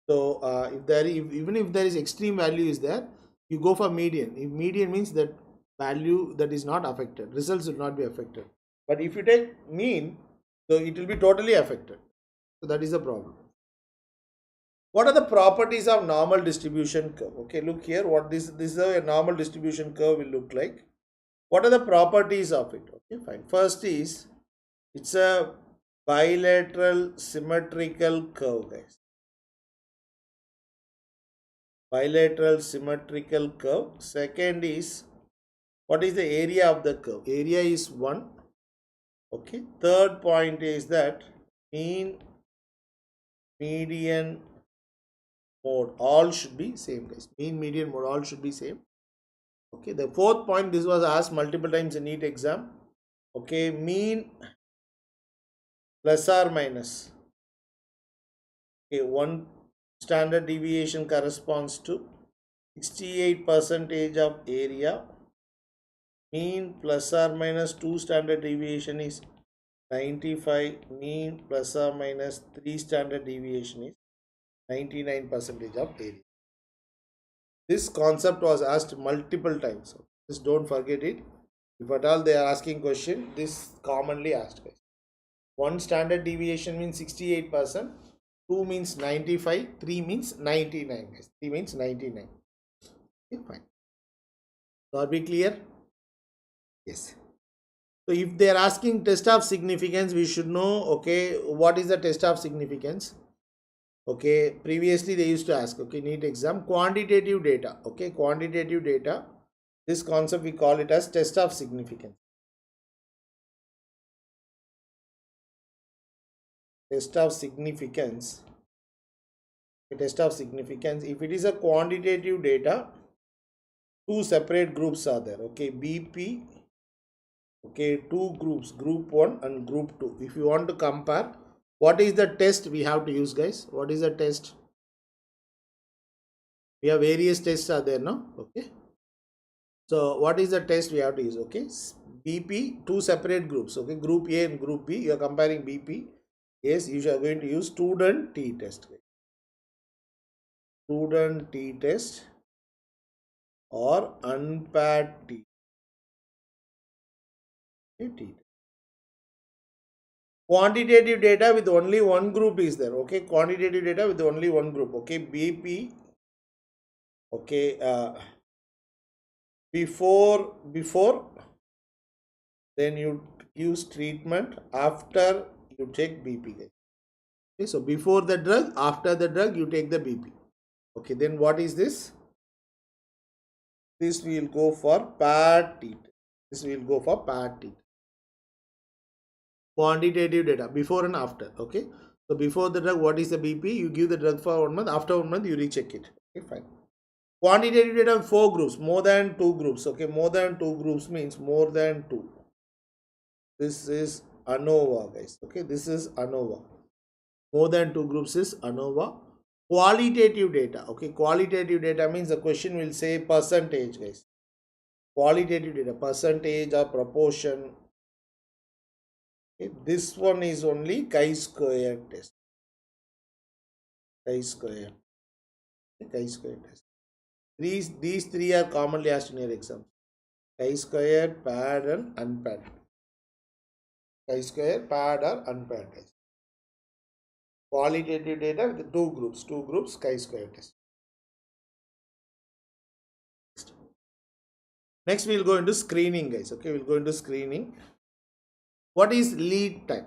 So even if there is extreme value is there, you go for median. If median means that value that is not affected, results will not be affected. But if you take mean, so it will be totally affected. So that is the problem. What are the properties of normal distribution curve? Okay, look here. What this is a normal distribution curve will look like. What are the properties of it? Okay, fine. First is it's a bilateral symmetrical curve, guys. Bilateral symmetrical curve. Second is what is the area of the curve? Area is 1. Okay. Third point is that mean, median, mode all should be same, guys. Mean, median, mode all should be same. Okay. The fourth point, this was asked multiple times in NEET exam. Okay. Mean plus or minus. Okay. 1 standard deviation corresponds to 68% of area. Mean plus or minus 2 standard deviation is 95. Mean plus or minus 3 standard deviation is 99% of area. This concept was asked multiple times. So just don't forget it. If at all they are asking question, this commonly asked. 1 standard deviation means 68%. 2 means 95. 3 means 99. 3 means 99. Okay, fine. So are we clear? Yes. So if they are asking test of significance, we should know, okay, what is the test of significance? Okay, previously they used to ask, okay, NEET exam, quantitative data. Okay, quantitative data. This concept we call it as test of significance. Test of significance. A test of significance. If it is a quantitative data, 2 separate groups are there. Okay, BP. Okay, 2 groups, group 1 and group 2. If you want to compare, what is the test we have to use, guys? What is the test? We have various tests are there now. Okay, so what is the test we have to use? Okay, BP, 2 separate groups. Okay, group A and group B. You are comparing BP. Yes, you are going to use student T test. Student T test or unpaired T. T. Quantitative data with only one group is there. Okay, quantitative data with only one group. Okay, BP. Okay, before then you use treatment, after you take BP. Okay, so before the drug, after the drug, you take the BP. Okay, then what is this? This will go for paired T. This will go for paired T. Quantitative data before and after. Okay, so before the drug, what is the BP? You give the drug for 1 month. After 1 month, you recheck it. Okay, fine. Quantitative data 4 groups, more than 2 groups. Okay, more than 2 groups means more than 2. This is ANOVA, guys. Okay, this is ANOVA. More than 2 groups is ANOVA. Qualitative data. Okay, qualitative data means the question will say percentage, guys. Qualitative data, percentage or proportion. Okay, this one is only chi-square test. Chi-square. Okay, chi-square test. These three are commonly asked in your exam. Chi-square, paired and unpaired. Chi-square, paired or unpaired test. Qualitative data with two groups, chi-square test. Next we will go into screening, guys. Okay, we will go into screening. What is lead time?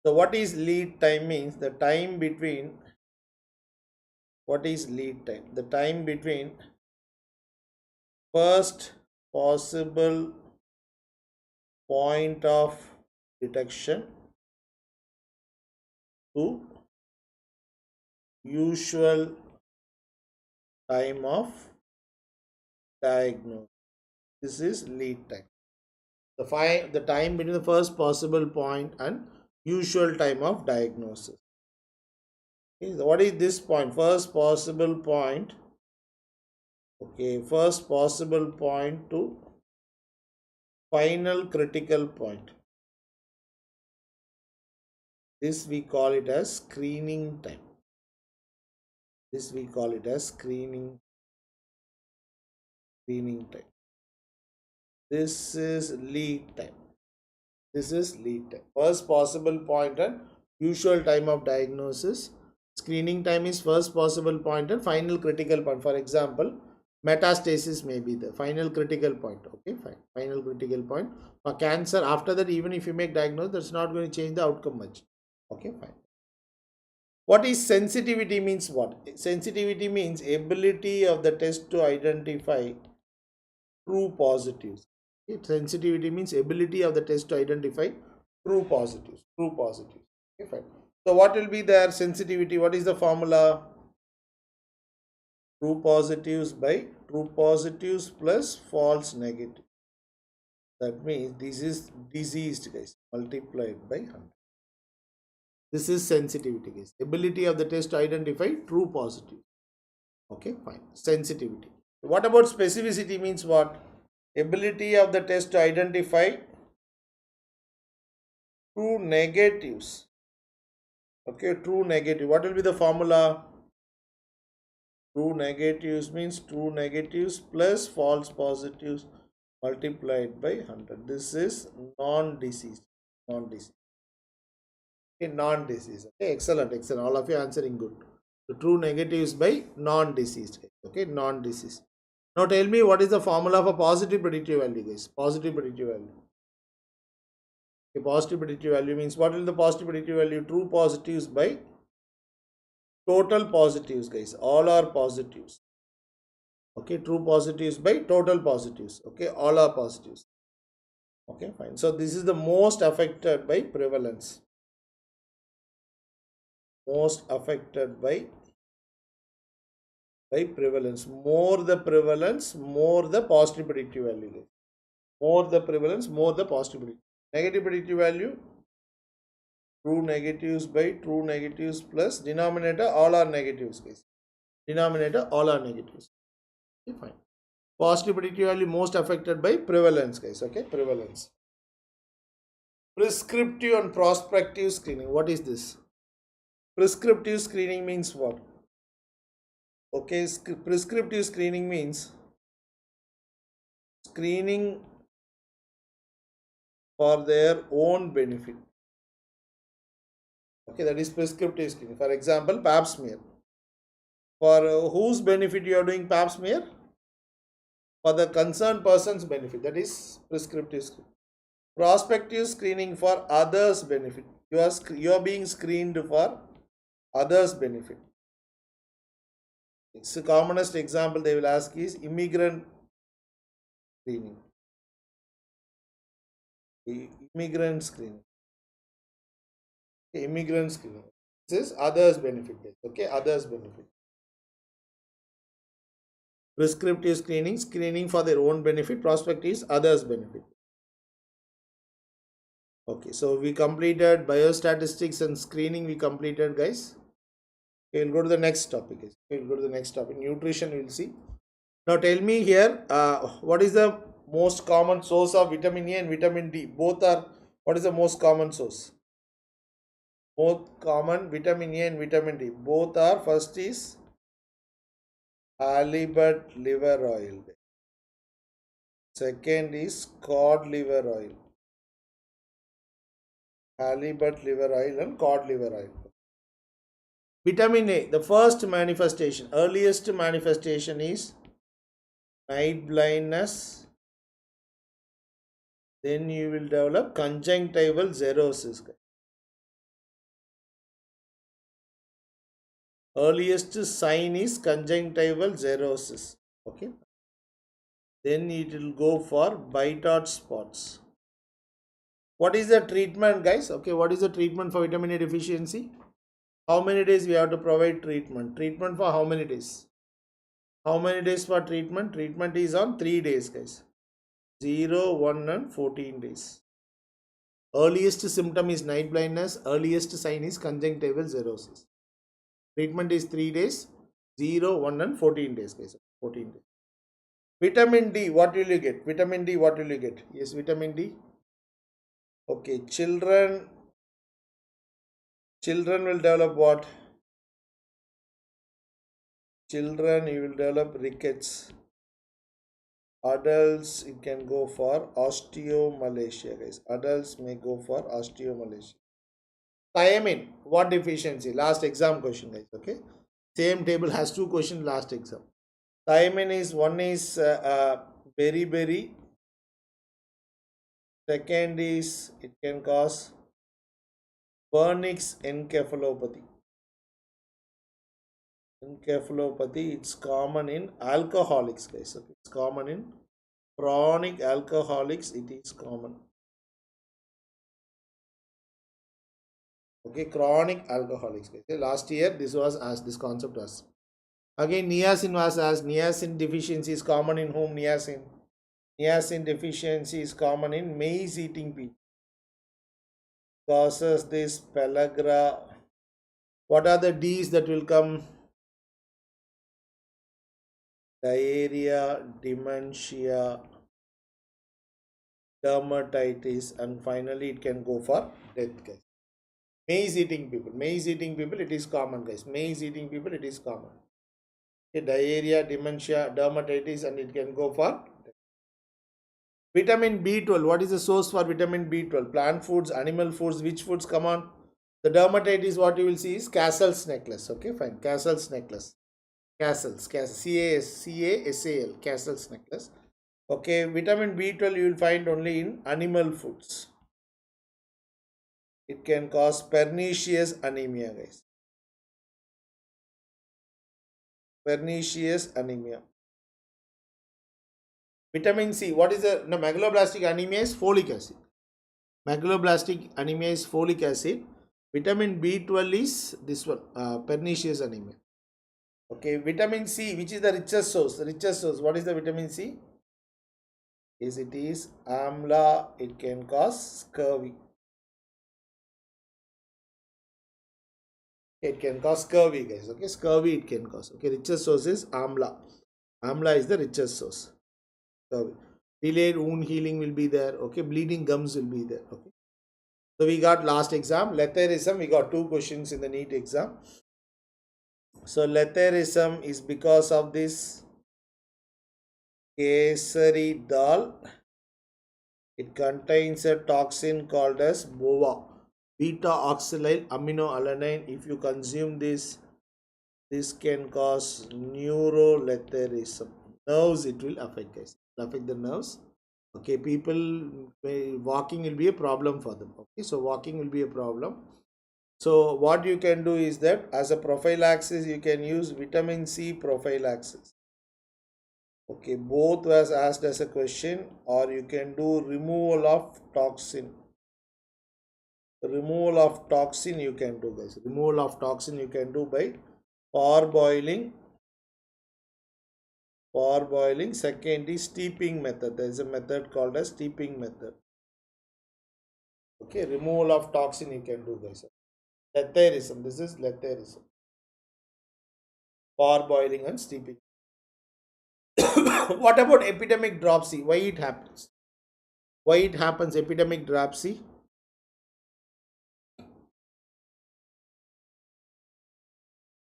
So what is lead time means the time between, what is lead time? The time between first possible point of detection to usual time of diagnosis. This is lead time. The time between the first possible point and usual time of diagnosis. Okay, so what is this point? First possible point. Okay, first possible point to final critical point. This we call it as screening time. This we call it as screening time. This is lead time. This is lead time. First possible point and usual time of diagnosis. Screening time is first possible point and final critical point. For example, metastasis may be the final critical point. Okay, fine. Final critical point. For cancer, after that, even if you make diagnosis, that's not going to change the outcome much. Okay, fine. What is sensitivity means what? Sensitivity means ability of the test to identify true positives. Okay, sensitivity means ability of the test to identify true positives. True positives. Okay, fine. So what will be their sensitivity? What is the formula? True positives by true positives plus false negative. That means this is diseased, guys, multiplied by 100. This is sensitivity, guys. Ability of the test to identify true positive. Okay, fine. Sensitivity. What about specificity means what? Ability of the test to identify true negatives. Okay, true negative. What will be the formula? True negatives means true negatives plus false positives multiplied by 100. This is non-disease. Non-disease. Okay, non-disease. Okay, excellent, excellent. All of you answering good. The true negatives by non-diseased. Okay, non-disease. Now tell me what is the formula for positive predictive value, guys? Positive predictive value. Okay, positive predictive value means what will the positive predictive value? True positives by total positives, guys. All are positives. Okay, true positives by total positives. Okay, all are positives. Okay, fine. So this is the most affected by prevalence. Most affected by prevalence. More the prevalence, more the positive predictive value. More the prevalence, more the positive predictive. Negative predictive value, true negatives by true negatives plus denominator, all are negatives, guys. Denominator, all are negatives. Okay, fine. Positive predictive value most affected by prevalence, guys. Okay, prevalence. Prescriptive and prospective screening. What is this? Prescriptive screening means what? Okay, prescriptive screening means screening for their own benefit. Okay, that is prescriptive screening. For example, pap smear. For whose benefit you are doing pap smear? For the concerned person's benefit. That is prescriptive screening. Prospective screening for others' benefit. You are being screened for others' benefit. It's the commonest example they will ask is immigrant screening. Immigrant screening. Okay, immigrant screening. This is others' benefit. Okay, others' benefit. Prescriptive screening, screening for their own benefit. Prospective is others' benefit. Okay, so we completed biostatistics and screening. We completed, guys. Okay, we'll go to the next topic. Okay, we'll go to the next topic. Nutrition, we'll see. Now tell me here, what is the most common source of vitamin A and vitamin D? Both are, what is the most common source? Both common vitamin A and vitamin D. Both are, first is halibut liver oil. Second is cod liver oil. Halibut liver oil and cod liver oil. Vitamin A, the first manifestation, earliest manifestation is night blindness. Then you will develop conjunctival xerosis. Earliest sign is conjunctival xerosis. Okay. Then it will go for Bitot spots. What is the treatment, guys? Okay, what is the treatment for vitamin A deficiency? How many days we have to provide treatment? Treatment for how many days? How many days for treatment? Treatment is on 3 days, guys. 0, 1 and 14 days. Earliest symptom is night blindness. Earliest sign is conjunctival xerosis. Treatment is 3 days. 0, 1 and 14 days, guys. 14 days. Vitamin D, what will you get? Vitamin D, what will you get? Yes, vitamin D. Okay, children will develop what? Children, you will develop rickets. Adults, it can go for osteomalacia, guys. Adults may go for osteomalacia. Thiamine, what deficiency? Last exam question, guys. Okay, same table has 2 questions last exam. Thiamine is one is beriberi. Second is it can cause Wernicke's encephalopathy. Encephalopathy, it's common in alcoholics, guys. Okay, it's common in chronic alcoholics. It is common. Okay, chronic alcoholics, guys. Last year this was asked. This concept was. Again, niacin was asked. Niacin deficiency is common in whom? Niacin. Niacin deficiency is common in maize eating people. Causes this pellagra. What are the D's that will come? Diarrhea, dementia, dermatitis, and finally it can go for death, guys. Maize eating people. Maize eating people, it is common, guys. Maize eating people, it is common. Okay, diarrhea, dementia, dermatitis, and it can go for death. Vitamin B12. What is the source for vitamin B12? Plant foods, animal foods. Which foods come on? The dermatitis, what you will see is Castle's necklace. Okay, fine. Castle's necklace. Castle's, C-A-S-A-L, Castle's necklace. Okay, vitamin B12 you will find only in animal foods. It can cause pernicious anemia, guys. Pernicious anemia. Vitamin C, what is the megaloblastic anemia is folic acid. Megaloblastic anemia is folic acid. Vitamin B12 is this one, pernicious anemia. Okay, vitamin C, which is the richest source? The richest source, what is the vitamin C? Yes, it is amla. It can cause scurvy. It can cause scurvy, guys. Okay, scurvy it can cause. Okay, richest source is amla. Amla is the richest source. Scurvy. Delayed wound healing will be there. Okay, bleeding gums will be there. Okay. So we got last exam, letharism. We got 2 questions in the NEET exam. So letharism is because of this kesari dal. It contains a toxin called as BOVA, beta oxalyl aminoalanine. If you consume this can cause neuroletharism. Nerves it will affect, guys. It will affect the nerves. Okay, people walking will be a problem for them. Okay, so walking will be a problem. So what you can do is that as a prophylaxis you can use vitamin C prophylaxis. Okay, both was asked as a question, or you can do removal of toxin. Removal of toxin you can do, guys. Removal of toxin you can do by parboiling. Second is steeping method. There is a method called as steeping method. Okay, removal of toxin you can do, guys. Letharism. This is letharism. Parboiling and steeping. What about epidemic dropsy? Why it happens? Why it happens, epidemic dropsy?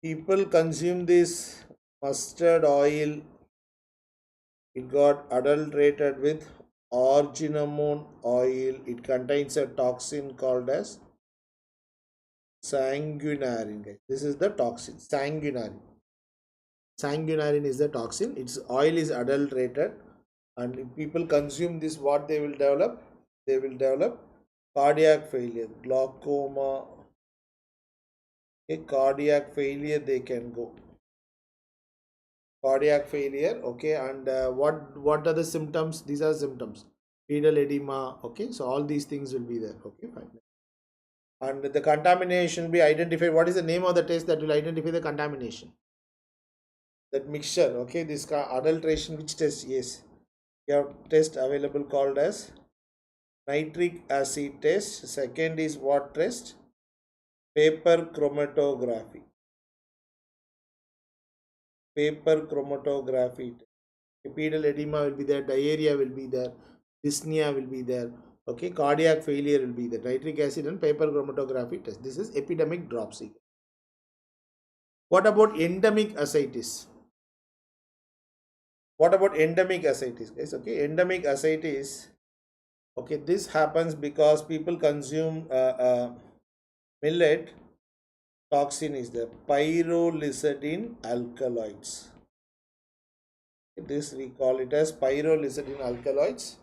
People consume this mustard oil, it got adulterated with organamone oil. It contains a toxin called as sanguinarine. This is the toxin, sanguinarine. Sanguinarine is the toxin. Its oil is adulterated, and if people consume this, what they will develop? They will develop cardiac failure, glaucoma. A cardiac failure they can go. Cardiac failure, okay, and what are the symptoms? These are symptoms: pedal edema, okay. So all these things will be there, okay, fine. And the contamination will be identified. What is the name of the test that will identify the contamination? That mixture, okay. This adulteration, which test? Yes, you have test available called as nitric acid test. Second is what test? Paper chromatography. Paper chromatography. Pedal edema will be there, diarrhea will be there, dyspnea will be there, okay, cardiac failure will be there. Nitric acid and paper chromatography test. This is epidemic dropsy. What about endemic ascites? What about endemic ascites, guys? Okay, endemic ascites, okay, this happens because people consume millet. Toxin is there, pyrrolizidine alkaloids. This we call it as pyrrolizidine alkaloids.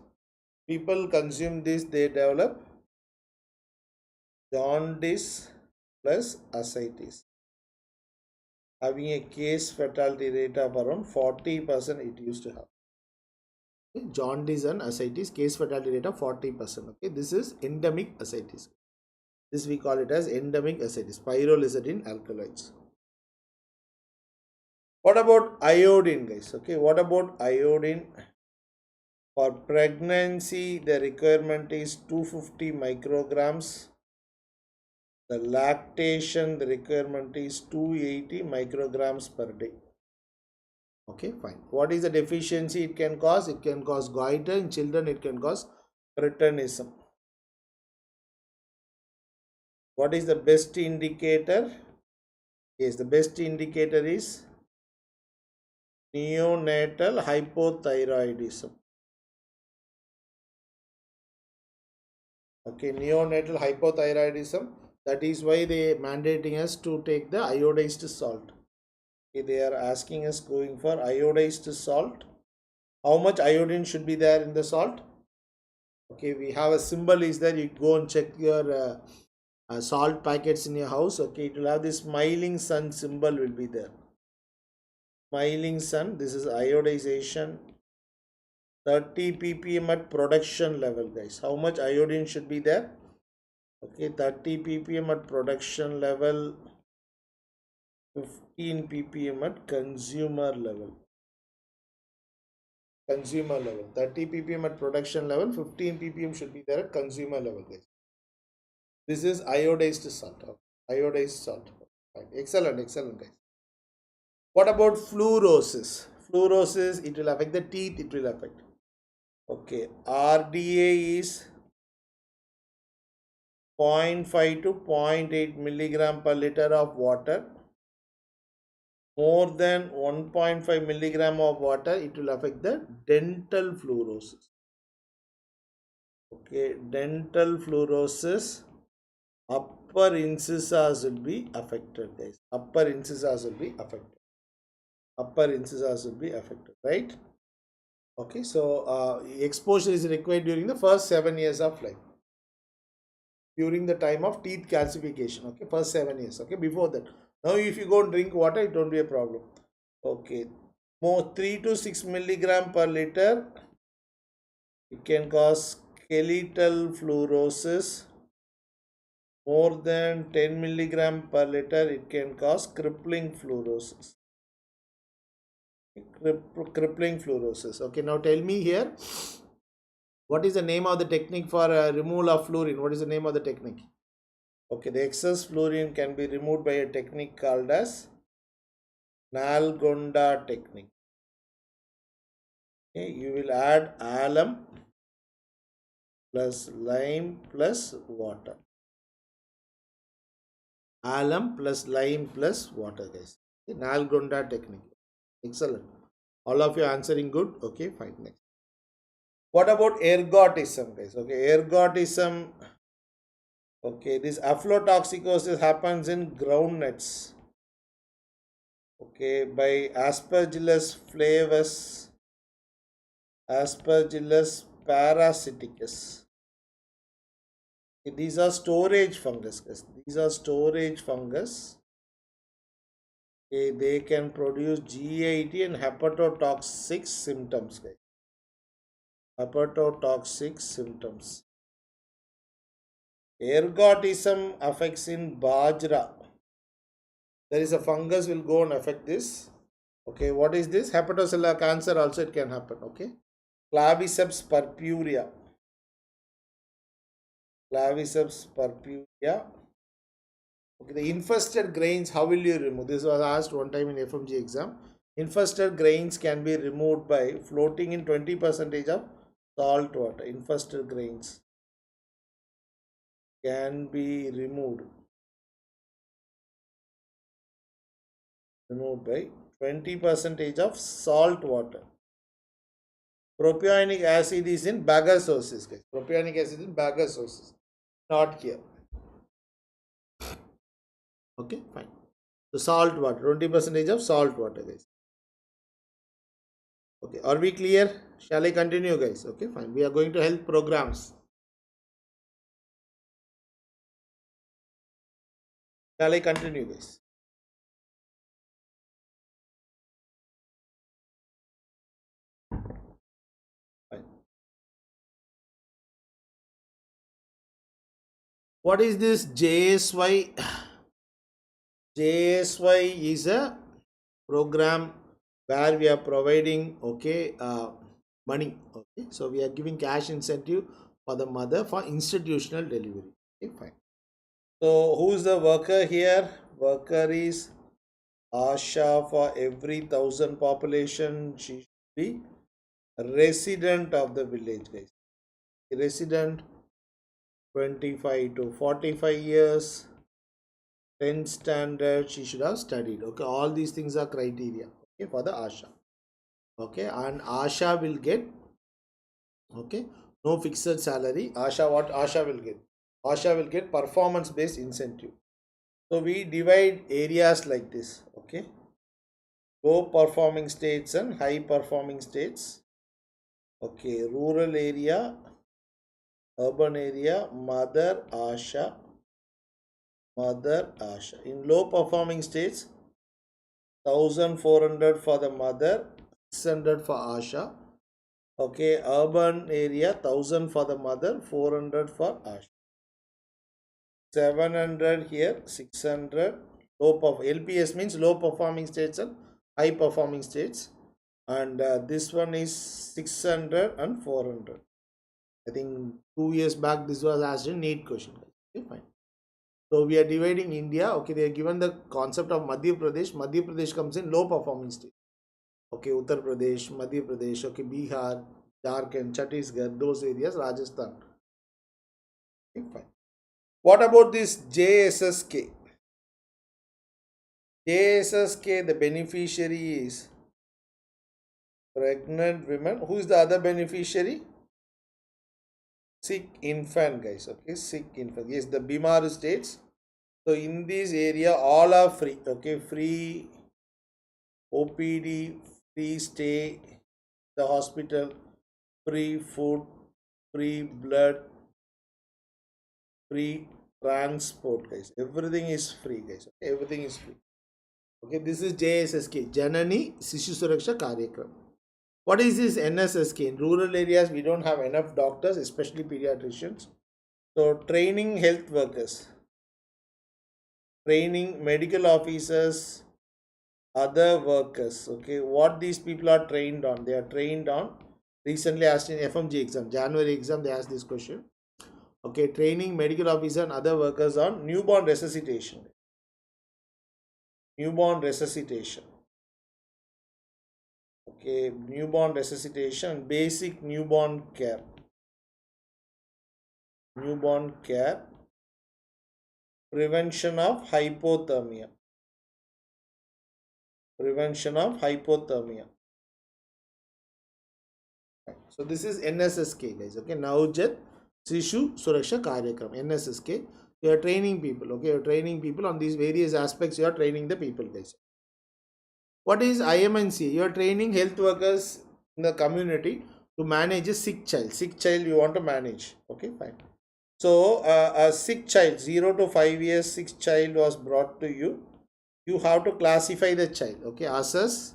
People consume this, they develop jaundice plus ascites, having a case fatality rate of around 40%. It used to have jaundice and ascites, case fatality rate of 40%. Okay, this is endemic ascites. This we call it as endemic ascites, pyrrolizidine alkaloids. What about iodine, guys? Okay, what about iodine? For pregnancy, the requirement is 250 micrograms. The lactation, the requirement is 280 micrograms per day. Okay, fine. What is the deficiency it can cause? It can cause goiter. In children, it can cause cretinism. What is the best indicator? Yes, the best indicator is neonatal hypothyroidism. Okay, neonatal hypothyroidism. That is why they are mandating us to take the iodized salt. Okay, they are asking us going for iodized salt. How much iodine should be there in the salt? Okay, we have a symbol is there. You go and check your salt packets in your house. Okay, it will have this smiling sun symbol will be there. Smiling sun. This is iodization. 30 ppm at production level, guys. How much iodine should be there? Okay, 30 ppm at production level, 15 ppm at consumer level. 30 ppm at production level, 15 ppm should be there at consumer level, guys. This is iodized salt. Iodized salt. Right. Excellent, guys. What about fluorosis? Fluorosis, it will affect the teeth, it will affect. Okay, RDA is 0.5 to 0.8 milligram per liter of water. More than 1.5 milligram of water, it will affect the dental fluorosis. Okay, dental fluorosis, upper incisors will be affected, guys. Upper incisors will be affected. Right? Okay, so exposure is required during the first 7 years of life. During the time of teeth calcification, okay, first 7 years, okay, before that. Now, if you go and drink water, it won't be a problem. Okay, more 3 to 6 milligram per liter, it can cause skeletal fluorosis. More than 10 milligram per liter, it can cause crippling fluorosis. Crippling fluorosis. Okay, now tell me here, what is the name of the technique for removal of fluorine? What is the name of the technique? Okay, the excess fluorine can be removed by a technique called as Nalgonda technique. Okay, you will add alum plus lime plus water. Alum plus lime plus water, guys. Okay, Nalgonda technique. Excellent. All of you answering good. Okay, fine. Next. What about ergotism, guys? Okay, ergotism. Okay, this aflatoxicosis happens in groundnuts. Okay, by Aspergillus flavus, Aspergillus parasiticus. Okay, these are storage fungus, guys. These are storage fungus. Okay, they can produce GAT and hepatotoxic symptoms, guys. Hepatotoxic symptoms. Ergotism affects in Bajra. There is a fungus will go and affect this. Okay, what is this? Hepatocellular cancer also it can happen. Okay, Claviceps purpurea. Claviceps purpurea. Okay, the infested grains, how will you remove? This was asked one time in FMG exam. Infested grains can be removed by floating in 20% of salt water. Infested grains can be removed by 20% of salt water. Propionic acid is in bagasosis, guys. Propionic acid in bagasosis, not here. Okay, fine. So salt water, 20% of salt water, guys. Okay, are we clear? Shall I continue, guys? Okay, fine. We are going to health programs. Shall I continue, guys? Fine. What is this JSY? JSY is a program where we are providing money. Okay, so we are giving cash incentive for the mother for institutional delivery. Okay, fine. So who is the worker here? Worker is Asha. For every 1,000 population, she should be resident of the village, guys. Resident 25 to 45 years, 10th standard, she should have studied. Okay, all these things are criteria. Okay, for the Asha. Okay, and Asha will get, okay, no fixed salary. Asha, what Asha will get? Asha will get performance based incentive. So we divide areas like this. Okay, low performing states and high performing states. Okay, rural area, urban area, mother Asha. In low performing states, 1,400 for the mother, 600 for Asha. Okay, urban area, 1,000 for the mother, 400 for Asha. 700 here, 600. LPS means low performing states and high performing states. And this one is 600 and 400. I think 2 years back this was asked in NEET question. Okay, fine. So we are dividing India. Okay, they are given the concept of Madhya Pradesh. Madhya Pradesh comes in low performing state. Okay, Uttar Pradesh, Madhya Pradesh, okay, Bihar, Jharkhand, Chhattisgarh, those areas, Rajasthan. Okay, fine. What about this JSSK? JSSK, the beneficiary is pregnant women. Who is the other beneficiary? Sick infant, guys. Okay, sick infant. Yes, the Bimar states. So in this area, all are free. Okay, free OPD, free stay, the hospital, free food, free blood, free transport, guys. Everything is free, guys. Okay, everything is free. Okay, this is JSSK, Janani Sishu Suraksha Karyakram. What is this NSSK? In rural areas, we don't have enough doctors, especially pediatricians. So training health workers, training medical officers, other workers. Okay, what these people are trained on? They are trained on, recently asked in FMG exam, January exam, they asked this question. Okay, training medical officer and other workers on newborn resuscitation. Newborn resuscitation. Okay, newborn resuscitation, basic newborn care. Newborn care, prevention of hypothermia. Prevention of hypothermia. So this is NSSK, guys. Okay, Navjat Sishu Suraksha Karyakram, NSSK. You are training people. Okay, you are training people on these various aspects. You are training the people, guys. What is IMNC? You are training health workers in the community to manage a sick child. Sick child you want to manage. Okay, fine. So a sick child, 0 to 5 years, sick child was brought to you. You have to classify the child. Okay, assess,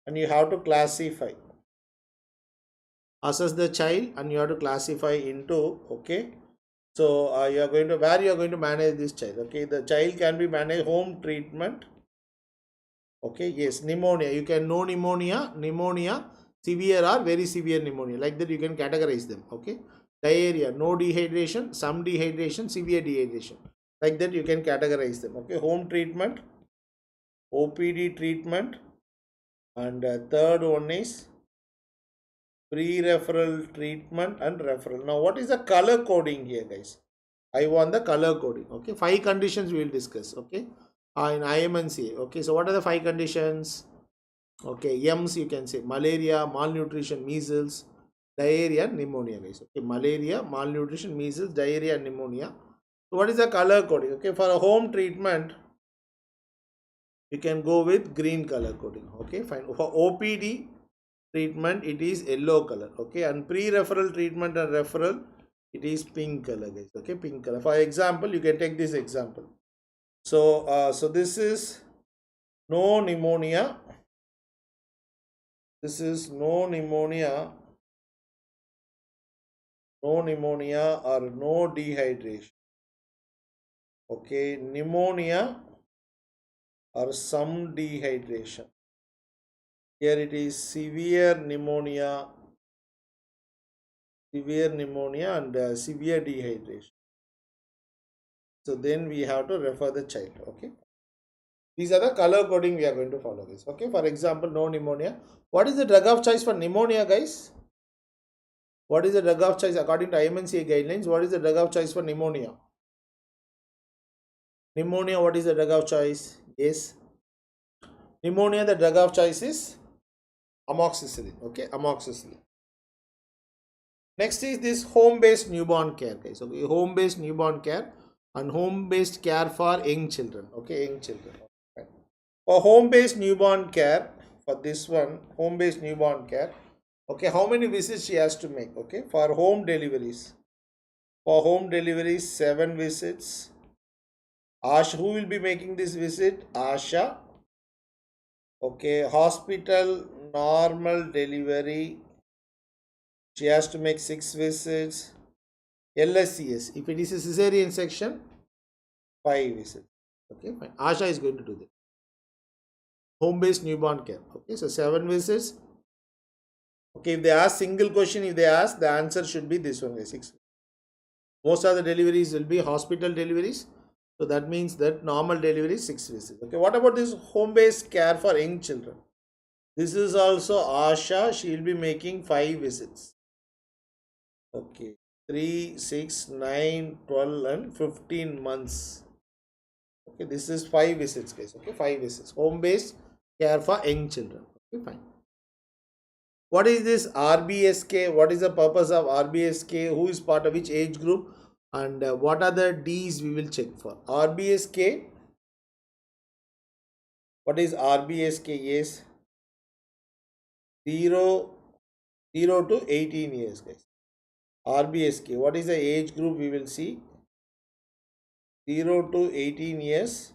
and you have to classify. Assess the child, and you have to classify into. Okay, so you are going to, where you are going to manage this child. Okay, the child can be managed home treatment. Okay, yes, pneumonia. You can know pneumonia, severe or very severe pneumonia. Like that, you can categorize them. Okay, diarrhea, no dehydration, some dehydration, severe dehydration. Like that, you can categorize them. Okay, home treatment, OPD treatment, and third one is pre-referral treatment and referral. Now, what is the color coding here, guys? I want the color coding. Okay, 5 conditions we will discuss. Okay, in IMNC. Okay, so what are the 5 conditions? Okay, M's you can say malaria, malnutrition, measles, diarrhea, pneumonia, guys. Okay, malaria, malnutrition, measles, diarrhea, pneumonia. So what is the color coding? Okay, for a home treatment, you can go with green color coding. Okay, fine. For OPD treatment, it is yellow color. Okay, and pre-referral treatment and referral, it is pink color, guys. Okay, pink color. For example, you can take this example. So, so this is no pneumonia. This is no pneumonia or no dehydration. Okay, pneumonia or some dehydration. Here it is severe pneumonia and severe dehydration. So then we have to refer the child. Okay, these are the color coding we are going to follow this. Okay, for example, no pneumonia. What is the drug of choice for pneumonia, guys? What is the drug of choice according to IMNCA guidelines? What is the drug of choice for pneumonia? Pneumonia, what is the drug of choice? Yes, pneumonia, the drug of choice is amoxicillin. Okay, amoxicillin. Next is this home-based newborn care, guys. Okay, home-based newborn care and home-based care for young children. Okay, young children. Okay. For home-based newborn care, for this one, home-based newborn care. Okay, how many visits she has to make? Okay, for home deliveries. For home deliveries, 7 visits. Asha, who will be making this visit? Asha. Okay, hospital normal delivery, she has to make 6 visits. LSCS, if it is a cesarean section, 5 visits. Okay, fine. Asha is going to do that. Home-based newborn care. Okay, so 7 visits. Okay, if they ask single question, if they ask, the answer should be this one, 6. Most of the deliveries will be hospital deliveries. So that means that normal delivery is 6 visits. Okay, what about this home-based care for young children? This is also Asha. She will be making 5 visits. Okay, 3, 6, 9, 12 and 15 months. Okay, this is 5 visits, guys. Okay, 5 visits. Home-based care for young children. Okay, fine. What is this RBSK? What is the purpose of RBSK? Who is part of which age group? And what are the D's we will check for? RBSK. What is RBSK? Yes, 0 to 18 years, guys. RBSK. What is the age group we will see? 0 to 18 years.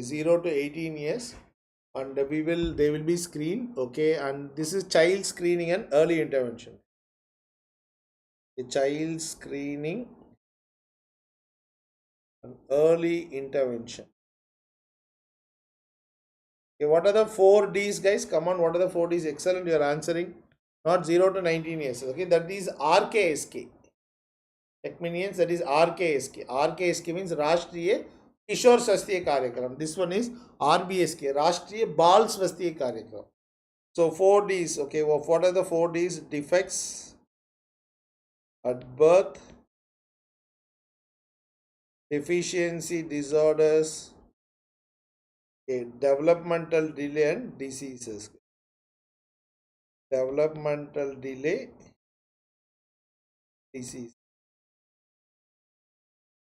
0 to 18 years. And they will be screened. Okay, and this is child screening and early intervention. The child screening and early intervention. Okay, what are the 4 D's, guys? Come on, what are the 4 D's? Excellent, you are answering. Not 0 to 19 years. Okay, that is RKSK. Techminians, that is RKSK. RKSK means Rashtriya Kishore Swasthya Karyakram. This one is RBSK, Rashtriya Bal Swasthya Karyakram. So 4 D's. Okay, well, what are the 4 D's? Defects at birth, deficiency disorders, Okay, developmental delay and diseases. Developmental delay, disease.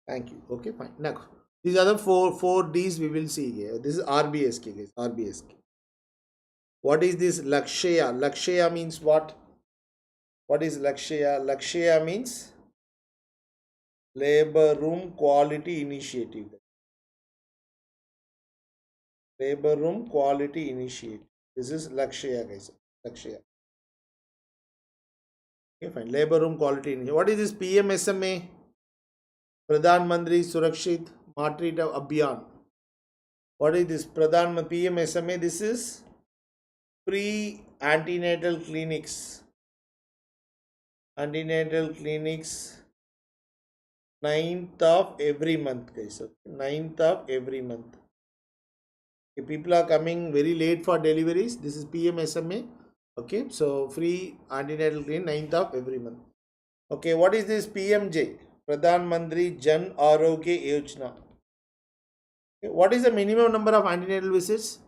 Thank you. Okay, fine. Now, these are the four D's we will see here. This is RBSK, guys. RBSK. What is this Lakshya? Lakshya means what? What is Lakshya? Lakshya means labor room quality initiative. Labor room quality initiative. This is Lakshya, guys. Lakshya. Okay, fine. Labor room quality initiative. What is this PMSMA? Pradhan Mantri Surakshit Matrita Abhiyan. What is this Pradhan PMSMA? This is pre-antenatal clinics. Antenatal clinics 9th of every month, guys. Okay? 9th of every month. If people are coming very late for deliveries, this is PMSMA. Okay, so free antenatal clinic 9th of every month. Okay, what is this PMJ? Pradhan Mantri Jan Arogya Yojana. Okay, what is the minimum number of antenatal visits?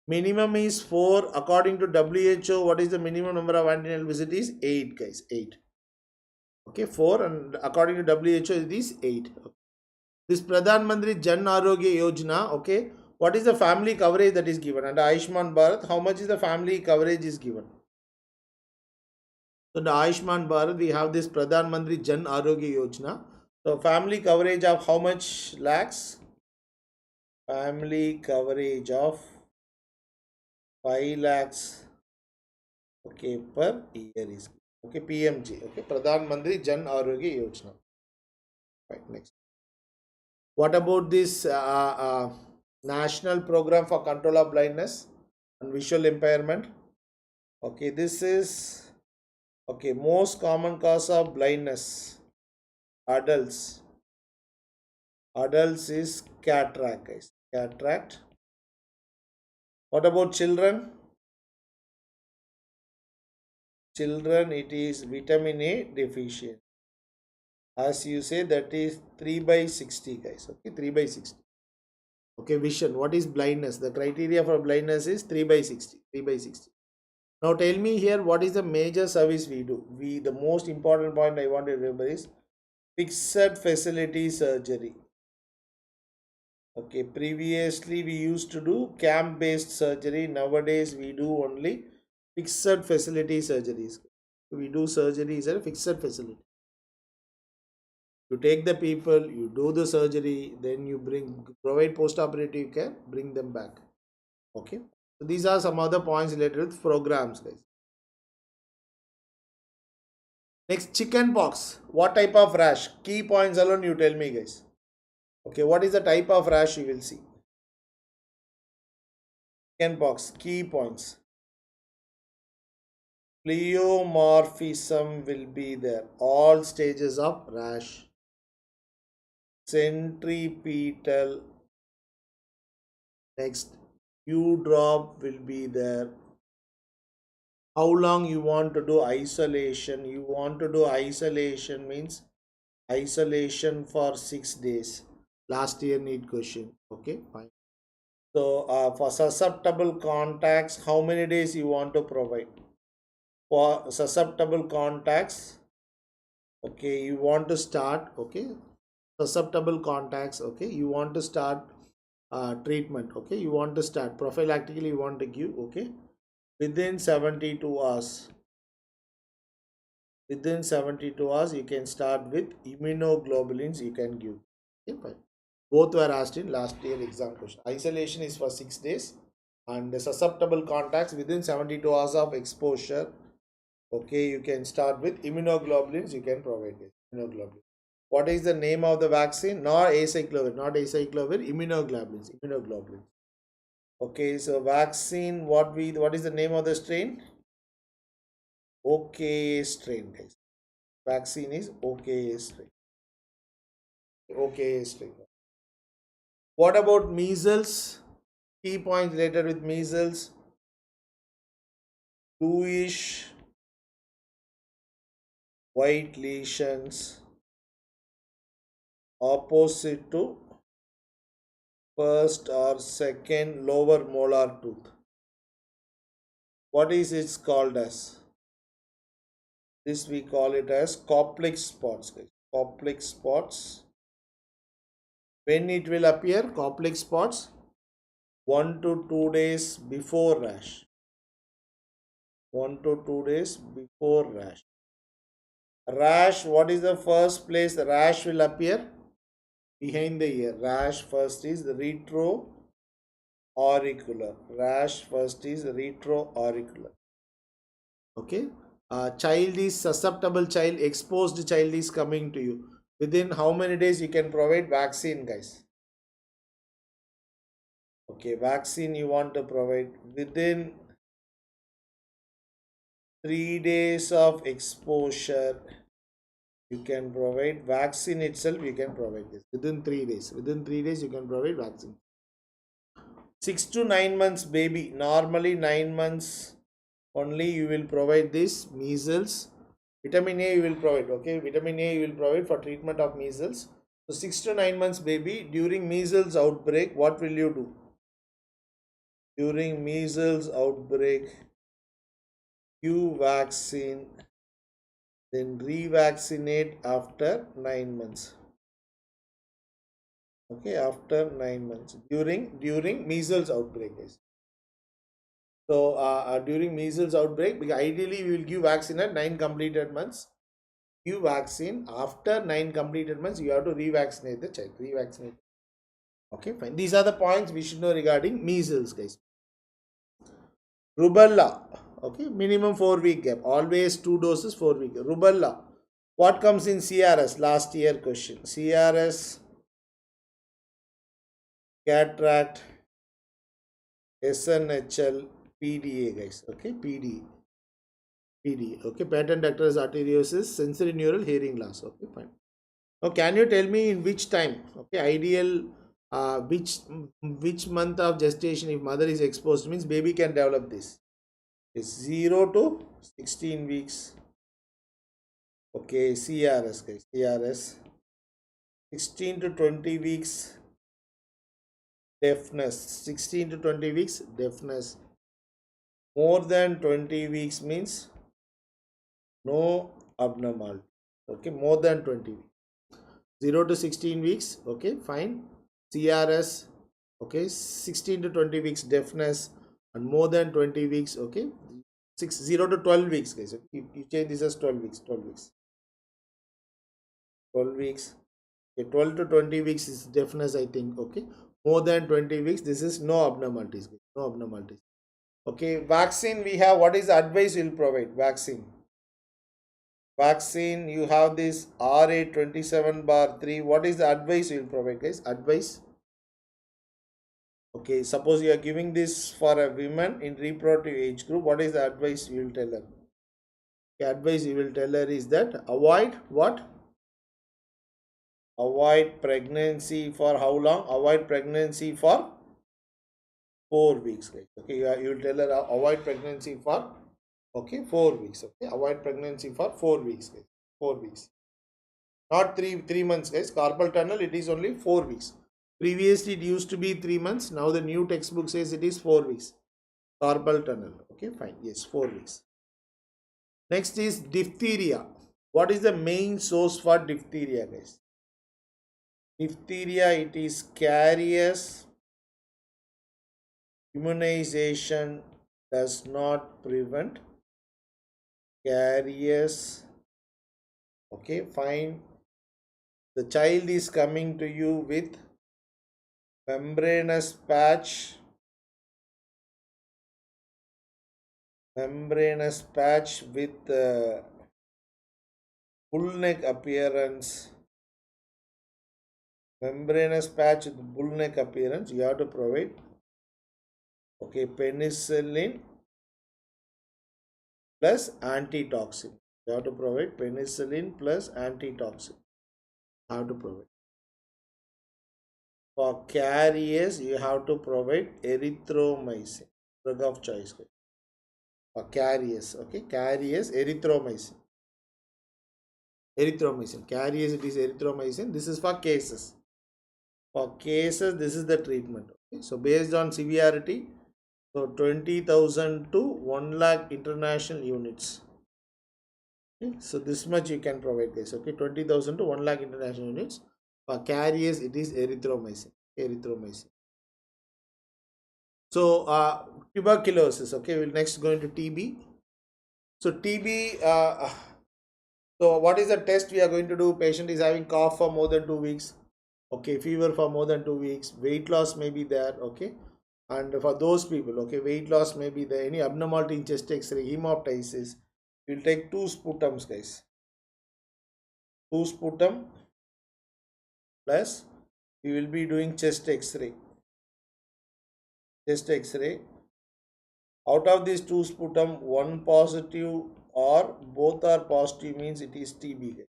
Minimum is 4. According to WHO, what is the minimum number of antenatal visits? Is 8, guys. 8. Okay, 4, and according to WHO, it is 8. Okay. This Pradhan Mantri Jan Arogya Yojana, okay, what is the family coverage that is given? Under Ayushman Bharat, how much is the family coverage is given? So, the Ayushman Bharat, we have this Pradhan Mantri Jan Arogya Yojana. So, family coverage of how much lakhs? Family coverage of 5 lakhs, okay, per year is, okay, PMJ, okay, Pradhan Mantri Jan Arogya Yojana. Right, next. What about this National Program for Control of Blindness and Visual Impairment? Okay, this is, okay, most common cause of blindness, adults. Adults is cataract, guys. Cataract. What about children? Children, it is vitamin A deficient. As you say, that is 3/60, guys. Okay, 3/60. Okay, vision. What is blindness? The criteria for blindness is 3/60. 3/60. Now tell me here, what is the major service we do? The most important point I want to remember is fixed facility surgery. Okay, previously we used to do camp based surgery. Nowadays we do only fixed facility surgeries. We do surgeries at a fixed facility. You take the people, you do the surgery, then you provide post-operative care, bring them back. Okay, so these are some other points related with programs, guys. Next, chicken pox. What type of rash? Key points alone you tell me, guys. Okay, what is the type of rash you will see? Chicken pox, key points. Pleomorphism will be there. All stages of rash. Centripetal. Next, U-drop will be there. How long you want to do isolation? You want to do isolation means isolation for 6 days. Last year NEET question. Okay, fine. So for susceptible contacts, how many days you want to provide? For susceptible contacts, okay, you want to start, okay, susceptible contacts, okay, you want to start treatment, okay, you want to start prophylactically, you want to give, okay, within 72 hours. Within 72 hours, you can start with immunoglobulins you can give. Okay, fine. Both were asked in last year exam question. Isolation is for 6 days and the susceptible contacts within 72 hours of exposure. Okay, you can start with immunoglobulins, you can provide it. Immunoglobulins. What is the name of the vaccine? Not acyclovir, immunoglobulins. Immunoglobulins. Okay, so vaccine, what is the name of the strain? 𝐒𝐿 strain, guys. Vaccine is 𝐒𝐿 strain. 𝐒𝐿 strain. What about measles? Key points related with measles. Bluish white lesions opposite to first or second lower molar tooth. What is it called as? This we call it as 𝐒𝐄𝐈𝐀 spots. 𝐒𝐒𝐈𝐀 spots. When it will appear? 𝐒𝐒𝐈𝐀 spots 1 to 2 days before rash. 1 to 2 days before rash. Rash, what is the first place the rash will appear? Behind the ear. Rash first is retroauricular. Rash first is retroauricular. Okay. Child is susceptible child, exposed child is coming to you. Within how many days you can provide vaccine, guys? Okay, vaccine you want to provide within 3 days of exposure. You can provide vaccine itself. You can provide this within 3 days. Within 3 days you can provide vaccine. 6 to 9 months baby, normally 9 months only you will provide this measles. Vitamin A you will provide. Okay, vitamin A you will provide for treatment of measles. So 6 to 9 months baby, during measles outbreak, what will you do? During measles outbreak, you vaccine, then revaccinate after 9 months. Okay, after 9 months during measles outbreak, guys. So during measles outbreak, because ideally we will give vaccine at 9 completed months. Give vaccine after 9 completed months. You have to revaccinate the child. Revaccinate. Okay, fine. These are the points we should know regarding measles, guys. Rubella. Okay, minimum 4-week gap. Always 2 doses, 4 week. Rubella. What comes in CRS? Last year question. CRS, cataract, SNHL, PDA, guys. Okay, PD. Okay, patent ductus arteriosus, sensory neural hearing loss. Okay, fine. Now, can you tell me in which time? Okay, ideal, which month of gestation if mother is exposed means baby can develop this. It's 0 to 16 weeks. Okay, CRS, guys. CRS. 16 to 20 weeks deafness. 16 to 20 weeks deafness. More than 20 weeks means no abnormality. Okay, more than 20 weeks. 0 to 16 weeks. Okay, fine. CRS. Okay, 16 to 20 weeks deafness and more than 20 weeks. Okay, 0 to 12 weeks, guys. You change this as 12 weeks. 12 weeks. 12 weeks. Okay, 12 to 20 weeks is deafness, I think. Okay, more than 20 weeks, this is no abnormalities. No abnormalities. Okay, vaccine we have. What is the advice you will provide? Vaccine. Vaccine, you have this RA27/3. What is the advice you will provide, guys? Advice. Okay, suppose you are giving this for a woman in reproductive age group. What is the advice you will tell her? The advice you will tell her is that avoid what? Avoid pregnancy for how long? Avoid pregnancy for 4 weeks, guys. Okay, you will tell her avoid pregnancy for 4 weeks. Okay, avoid pregnancy for 4 weeks, guys. 4 weeks, not 3 months, guys. Carpal tunnel, it is only 4 weeks. Previously it used to be 3 months. Now the new textbook says it is 4 weeks. Carpal tunnel. Okay, fine. Yes, 4 weeks. Next is diphtheria. What is the main source for diphtheria, guys? Diphtheria, it is carriers. Immunization does not prevent carriers. Okay, fine. The child is coming to you with membranous patch with bull neck appearance. Membranous patch with bull neck appearance, you have to provide penicillin plus antitoxin. You have to provide penicillin plus antitoxin. Have to provide. For carriers, you have to provide erythromycin. Drug of choice. For carriers, carriers, erythromycin. Carriers, it is erythromycin. This is for cases. For cases, this is the treatment. Okay? So based on severity, so 20,000 to 1 lakh international units. Okay? So this much you can provide, guys. Okay, 20,000 to 1 lakh international units. For carriers, it is erythromycin. Erythromycin. So tuberculosis. Okay, we'll next go into TB. So TB. So what is the test we are going to do? Patient is having cough for more than 2 weeks. Okay, fever for more than 2 weeks. Weight loss may be there. Okay, and for those people, okay, weight loss may be there. Any abnormality in chest X-ray, hemoptysis. We'll take 2 sputums, guys. 2 sputum plus we will be doing chest X-ray. Chest X-ray. Out of these 2 sputum, one positive or both are positive means it is TB.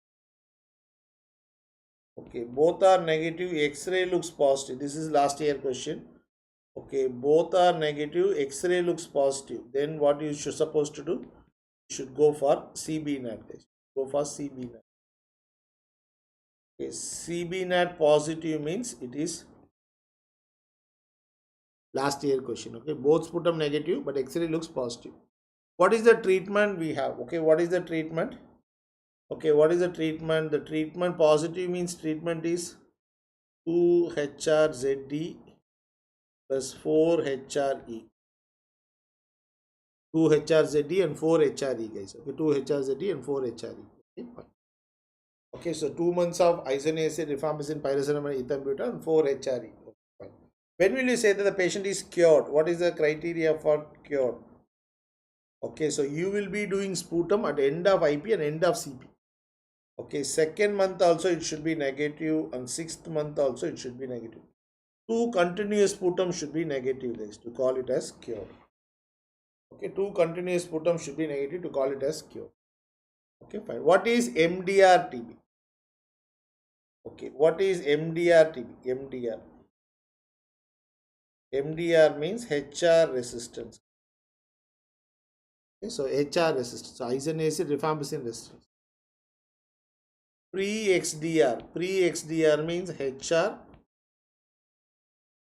Okay, both are negative, X-ray looks positive. This is last year question. Okay, both are negative, X-ray looks positive. Then what you should supposed to do? You should go for CB-NAT, guys. Go for CB-NAT. Okay, CB-NAT positive means it is last year question. Okay, both sputum negative, but X-ray looks positive. What is the treatment we have? Okay, what is the treatment? Okay, what is the treatment? The treatment positive means treatment is 2HRZD plus 4HRE. 2HRZD and 4HRE, guys. Okay, 2HRZD and 4HRE. Okay, fine. Okay, so 2 months of isoniazid, rifampicin, pyrazinamide, ethambutol, and 4HRE. Okay, fine. When will you say that the patient is cured? What is the criteria for cured? Okay, so you will be doing sputum at end of IP and end of CP. Okay, second month also it should be negative, and 6th month also it should be negative. 2 continuous sputum should be negative, guys, to call it as cured. Okay, 2 continuous sputum should be negative to call it as cured. Okay, fine. What is MDR TB? Okay, what is MDR TB? MDR means HR resistance. Okay, so HR resistance, so isoniazid rifampicin resistance. Pre-XDR means HR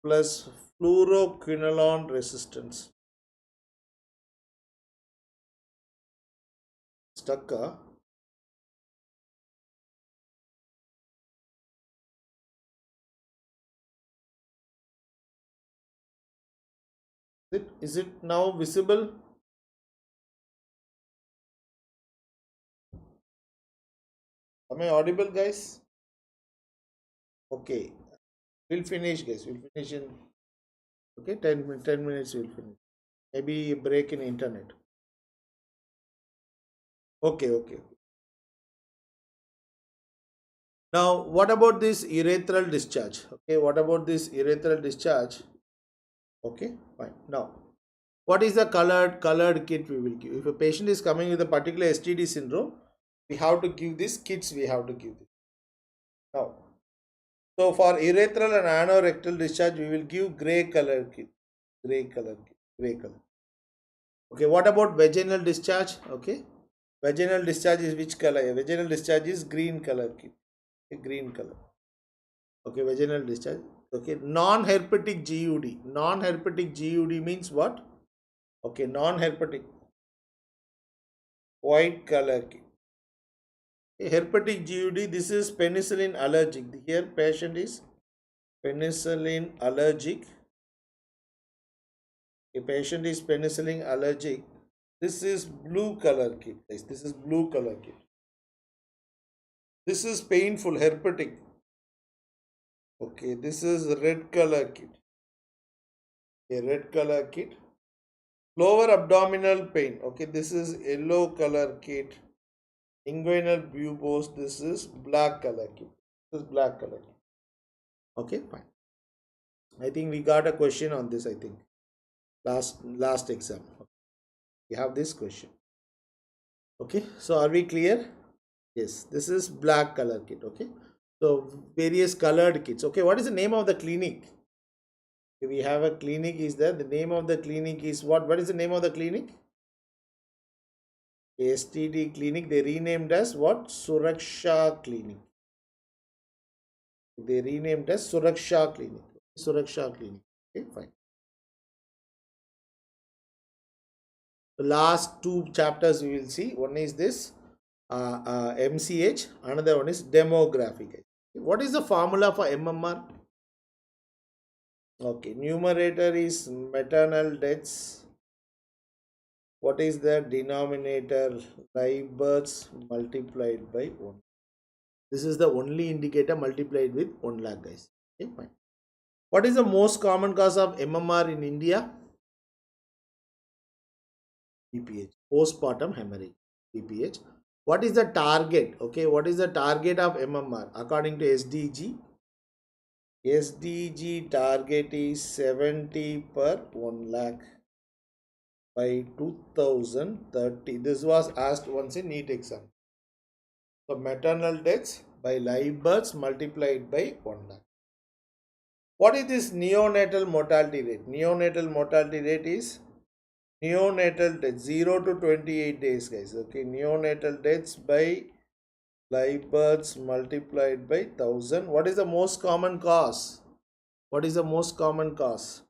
plus fluoroquinolone resistance. Stuck. Is it now visible? Am I audible, guys? Okay, we'll finish, guys. We'll finish in, okay, 10 minutes we'll finish. Maybe a break in internet. Okay. Now, what about this urethral discharge? Okay, what about this urethral discharge? Okay, fine. Now, what is the colored kit we will give? If a patient is coming with a particular STD syndrome, we have to give this kits. We have to give this. Now, so for urethral and anorectal discharge, we will give gray color kit. Gray color. Okay, what about vaginal discharge? Okay, vaginal discharge is which color? Vaginal discharge is green color kit. Okay, green color. Okay, vaginal discharge. Okay, non-herpetic GUD. Non-herpetic GUD means what? Okay, non-herpetic. White color kit. Herpetic GUD, this is penicillin allergic. Here patient is penicillin allergic. A patient is penicillin allergic. This is blue color kit. This is blue color kit. This is painful, herpetic. Okay, this is red color kit. A red color kit. Lower abdominal pain. Okay, this is yellow color kit. Inguinal buboes. This is black color kit. This is black color kit. Okay, fine. I think we got a question on this. I think last exam. We have this question. Okay, so are we clear? Yes, this is black color kit. Okay, so various colored kits. Okay, what is the name of the clinic? We have a clinic is there. The name of the clinic is what? What is the name of the clinic? STD clinic. They renamed as what? Suraksha clinic. They renamed as Suraksha Clinic. Suraksha Clinic. Okay, fine. The last two chapters we will see. One is this MCH. Another one is demographic. What is the formula for MMR? Okay, numerator is maternal deaths. What is the denominator? Live births multiplied by 1. This is the only indicator multiplied with 1 lakh, guys. Okay, fine. What is the most common cause of MMR in India? PPH, postpartum hemorrhage, PPH. What is the target? Okay, what is the target of MMR according to SDG? SDG target is 70 per 1 lakh by 2030. This was asked once in NEET exam. So maternal deaths by live births multiplied by 1 lakh. What is this neonatal mortality rate? Neonatal mortality rate is neonatal deaths 0 to 28 days, guys. Okay, neonatal deaths by live births multiplied by 1000. What is the most common cause? What is the most common cause?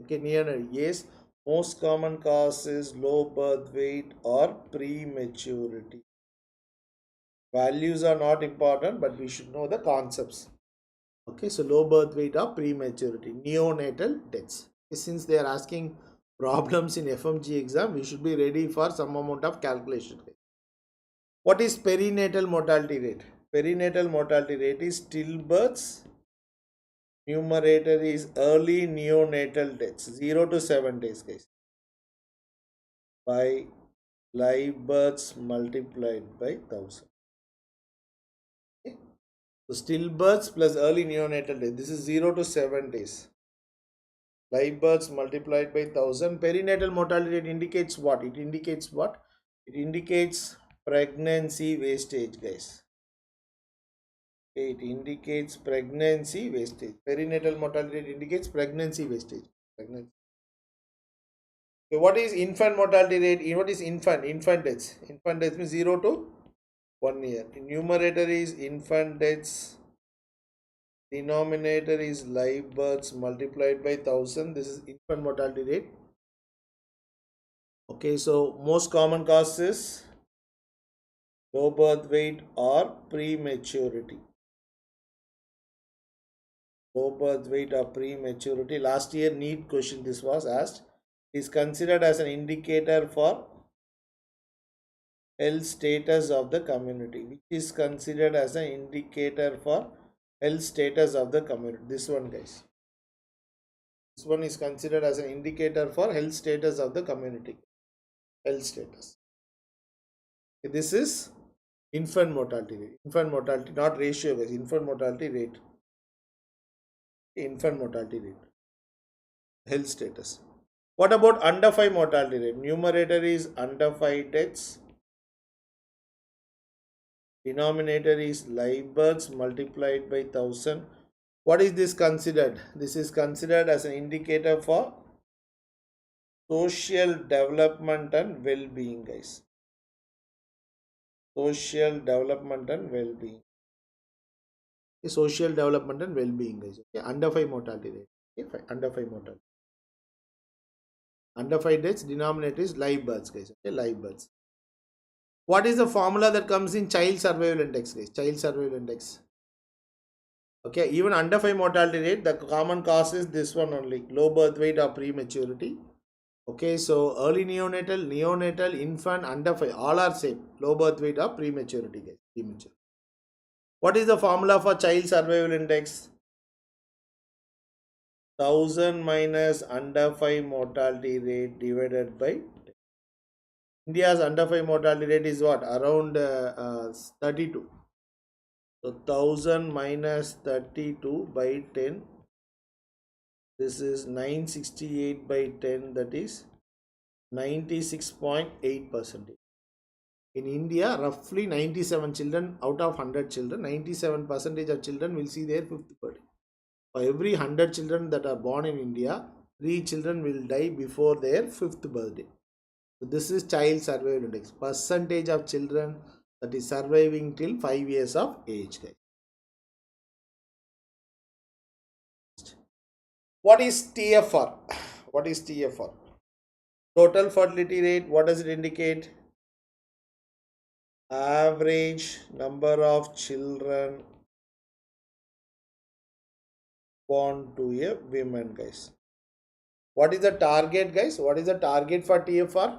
Okay, neonatal. Yes, most common cause is low birth weight or prematurity. Values are not important, but we should know the concepts. Okay, so low birth weight or prematurity, neonatal deaths. Since they are asking problems in FMG exam, we should be ready for some amount of calculation. What is perinatal mortality rate? Perinatal mortality rate is stillbirths. Numerator is early neonatal deaths, 0 to 7 days, guys, by live births multiplied by 1000. Okay. So stillbirths plus early neonatal death, this is 0 to 7 days. Live births multiplied by 1000. Perinatal mortality rate indicates what? It indicates what? It indicates pregnancy wastage, guys. Okay, it indicates pregnancy wastage. Perinatal mortality rate indicates pregnancy wastage. Pregnancy. Okay, what is infant mortality rate? What is infant? Infant deaths. Infant deaths means 0 to 1 year. Numerator is infant deaths. Denominator is live births multiplied by 1000. This is infant mortality rate. Okay, so most common cause is low birth weight or prematurity. Low birth weight or prematurity. Last year NEET question this was asked. Is considered as an indicator for health status of the community. Which is considered as an indicator for health status of the community. This one, guys. This one is considered as an indicator for health status of the community. Health status. This is infant mortality rate. Infant mortality, not ratio, guys. Infant mortality rate. Infant mortality rate. Health status. What about under 5 mortality rate? Numerator is under 5 deaths. Denominator is live births multiplied by 1000. What is this considered? This is considered as an indicator for social development and well-being, guys. Social development and well-being. Social development and well-being, guys. Okay, under 5 mortality rate. Okay, fine. Under 5 mortality. Under 5 deaths, denominator is live births, guys. Okay, live births. What is the formula that comes in child survival index, guys? Child survival index. Okay, even under 5 mortality rate, the common cause is this one only, low birth weight or prematurity. Okay, so early neonatal, infant, under 5, all are same, low birth weight or prematurity, guys. Premature. What is the formula for child survival index? 1000 minus under 5 mortality rate divided by 10. India's under 5 mortality rate is what? Around 32. So 1000 minus 32 by 10. This is 968 by 10, that is 96.8%. In India, roughly 97 children out of 100 children, 97% of children will see their 5th birthday. For every 100 children that are born in India, 3 children will die before their 5th birthday. So this is child survival index. Percentage of children that is surviving till 5 years of age. What is TFR? What is TFR? Total fertility rate. What does it indicate? Average number of children born to a woman, guys. What is the target, guys? What is the target for TFR?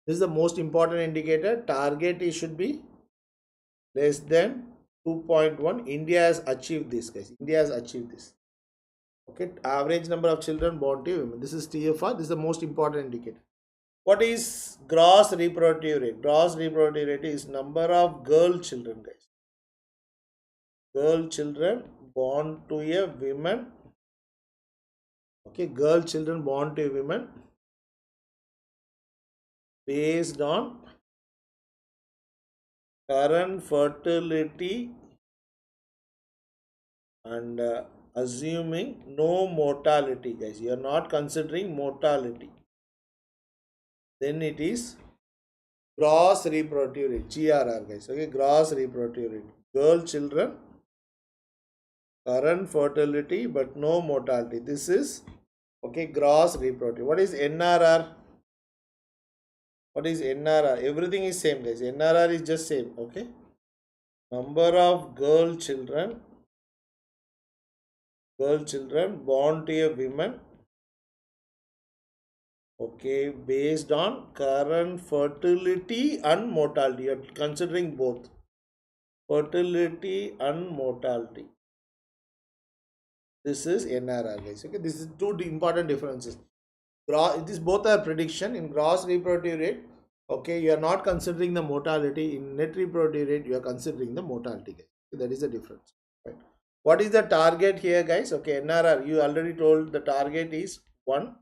This is the most important indicator. Target is should be less than 2.1. India has achieved this, guys. India has achieved this. Okay, average number of children born to women. This is TFR. This is the most important indicator. What is gross reproductive rate? Gross reproductive rate is number of girl children, guys. Girl children born to a woman. Okay, girl children born to a woman based on current fertility and assuming no mortality, guys. You are not considering mortality. Then it is gross reproductive rate, GRR, guys. Okay, gross reproductive rate. Girl children, current fertility but no mortality. This is okay, gross reproductive. What is NRR? What is NRR? Everything is same, guys. NRR is just same. Okay, number of girl children born to a woman, okay, based on current fertility and mortality. You are considering both fertility and mortality. This is NRR, guys. Okay, this is two important differences. These both are prediction. In gross reproductive rate, okay, you are not considering the mortality. In net reproductive rate, you are considering the mortality, guys. That is the difference, right? What is the target here, guys? Okay, NRR, you already told the target is 1,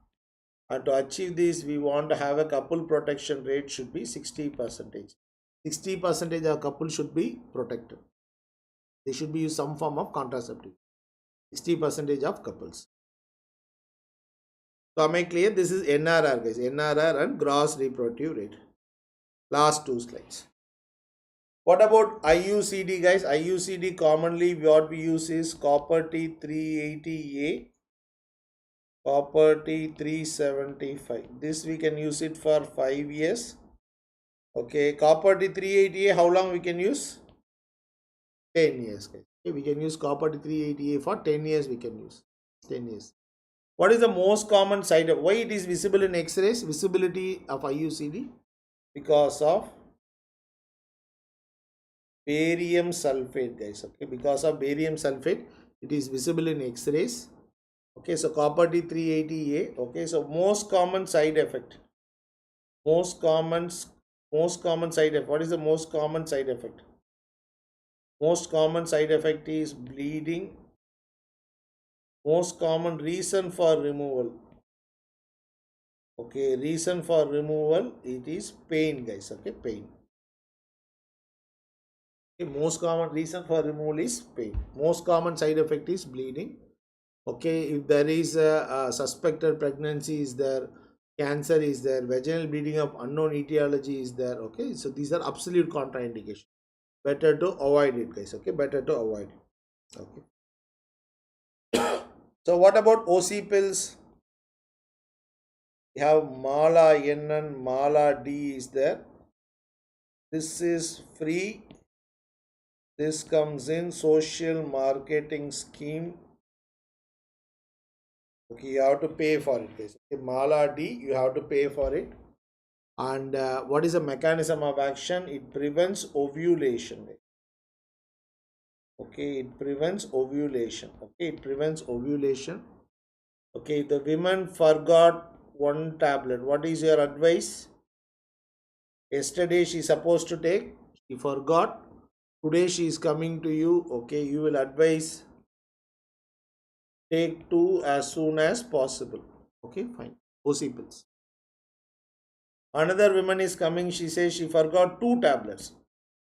and to achieve this we want to have a couple protection rate should be 60%. 60% of couple should be protected. They should be use some form of contraceptive. 60% of couples. So am I clear? This is NRR, guys. NRR and gross reproductive rate. Last two slides. What about IUCD, guys? IUCD commonly what we use is copper T 380A, copper T 375. This we can use it for 5 years. Okay, copper T 380A, how long we can use? 10 years, guys. Okay, we can use copper T 380A for 10 years. We can use 10 years. What is the most common side effect? Why it is visible in X-rays? Visibility of IUCD because of barium sulfate, guys. Okay, because of barium sulfate, it is visible in X-rays. Okay, so copper T 380A. Okay, so most common side effect. Most common side effect. What is the most common side effect? Most common side effect is bleeding. Most common reason for removal. Okay, reason for removal, it is pain, guys. Okay, pain. Okay, most common reason for removal is pain. Most common side effect is bleeding. Okay, if there is a suspected pregnancy is there, cancer is there, vaginal bleeding of unknown etiology is there. Okay, so these are absolute contraindication. Better to avoid it, guys. Okay, better to avoid it. Okay. So what about OC pills? We have Mala N and Mala D is there. This is free. This comes in social marketing scheme. Okay, you have to pay for it, guys. Okay, Mala D, you have to pay for it. And what is the mechanism of action? It prevents ovulation. Okay, it prevents ovulation. Okay, it prevents ovulation. Okay, the women forgot one tablet. What is your advice? Yesterday she is supposed to take, she forgot. Today she is coming to you. Okay, you will advise take 2 as soon as possible. Okay, fine. OC pills. Another woman is coming. She says she forgot 2 tablets.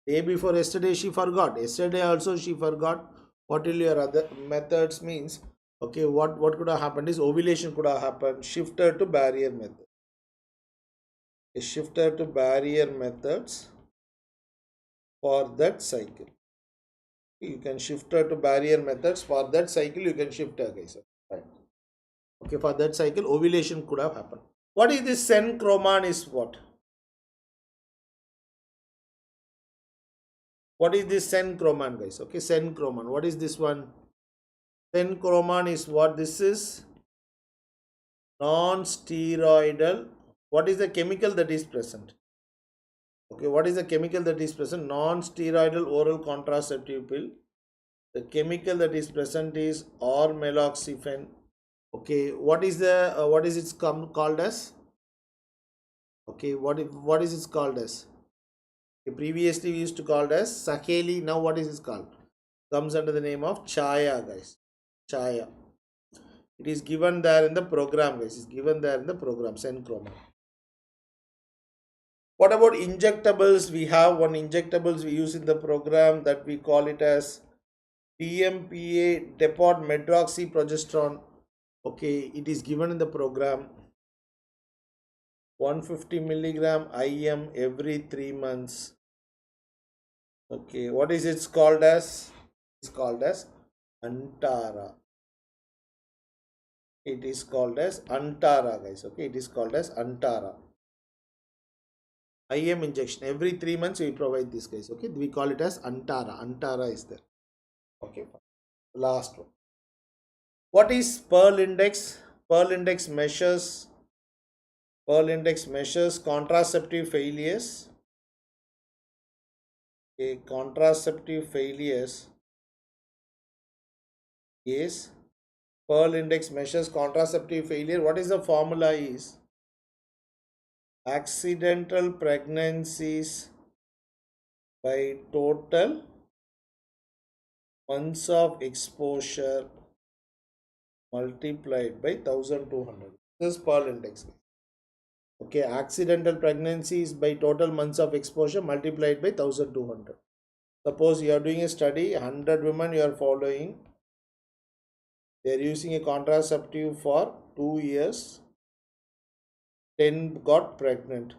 Day before yesterday she forgot. Yesterday also she forgot. What will your other methods means? Okay, what could have happened is ovulation could have happened. Shift her to barrier method. Shift her to barrier methods for that cycle. You can shift her to barrier methods for that cycle. You can shift her, guys. Right. Okay, for that cycle, ovulation could have happened. What is this 𝐶𝐻 is what? What is this 𝐶𝐻, guys? Okay, 𝐶𝐻. What is this one? 𝐶𝐻 is what? This is non-steroidal. What is the chemical that is present? Okay, what is the chemical that is present? Non-steroidal oral contraceptive pill. The chemical that is present is ormeloxifene. Okay, what is it called as? Okay, what is it called as? Okay, previously we used to call it as Sakeli. Now what is it called? Comes under the name of Chaya, guys. Chaya. It is given there in the program, guys. It's given there in the program. 𝐶𝐻. What about injectables? We have one injectables we use in the program that we call it as DMPA, depot medroxyprogesterone. Okay, it is given in the program. 150 milligram IM every 3 months. Okay, what is it called as? It's called as Antara. It is called as Antara, guys. Okay, it is called as Antara. IM injection every 3 months we provide this, guys. Okay, we call it as Antara. Antara is there. Okay, last one. What is Pearl index? Pearl index measures contraceptive failures. Okay, contraceptive failures is Pearl index measures contraceptive failure. What is the formula is? Accidental pregnancies by total months of exposure multiplied by 1200. This is Pearl index. Okay, accidental pregnancies by total months of exposure multiplied by 1200. Suppose you are doing a study, 100 women you are following. They are using a contraceptive for 2 years. 10 got pregnant.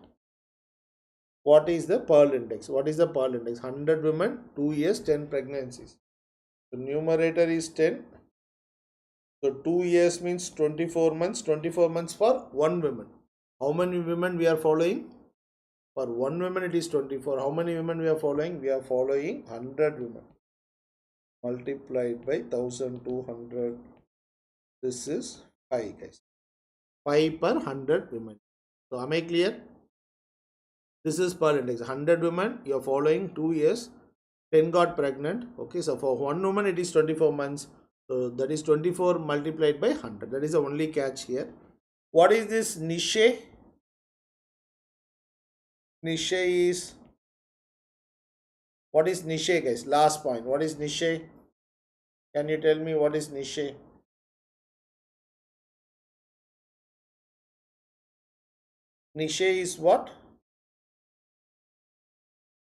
What is the Pearl index? What is the Pearl index? 100 women, 2 years, 10 pregnancies. The numerator is 10. So 2 years means 24 months. 24 months for 1 woman. How many women we are following? For 1 woman it is 24. How many women we are following? We are following 100 women. Multiplied by 1200. This is 5, guys. 5 per 100 women. So am I clear? This is Pearl index. 100 women you are following 2 years. 10 got pregnant. Okay, so for 1 woman it is 24 months. So that is 24 multiplied by 100. That is the only catch here. What is this niche? Niche is, what is niche, guys? Last point. What is niche? Can you tell me what is niche? Niche is what?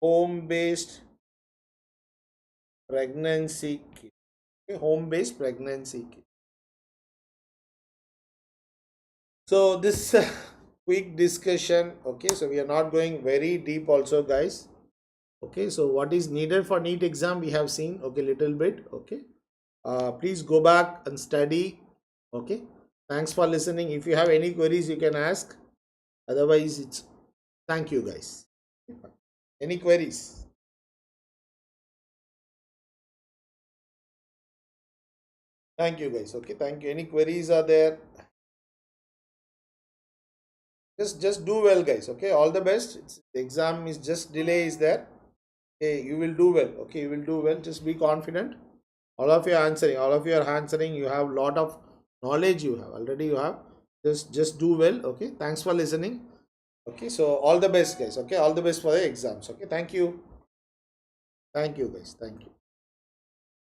Home-based pregnancy kit. Okay, home-based pregnancy kit. So this quick discussion. Okay, so we are not going very deep also, guys. Okay, so what is needed for NEET exam we have seen. Okay, little bit. Okay, please go back and study. Okay, thanks for listening. If you have any queries you can ask. Otherwise it's thank you, guys. Any queries? Thank you, guys. Okay, thank you. Any queries are there? Just do well, guys. Okay, all the best. The exam is just delay is there. Okay, you will do well. Okay, you will do well. Just be confident. All of you are answering. All of you are answering. You have lot of knowledge. You have already. You have just do well. Okay, thanks for listening. Okay, so all the best, guys. Okay, all the best for the exams. Okay, thank you. Thank you, guys. Thank you.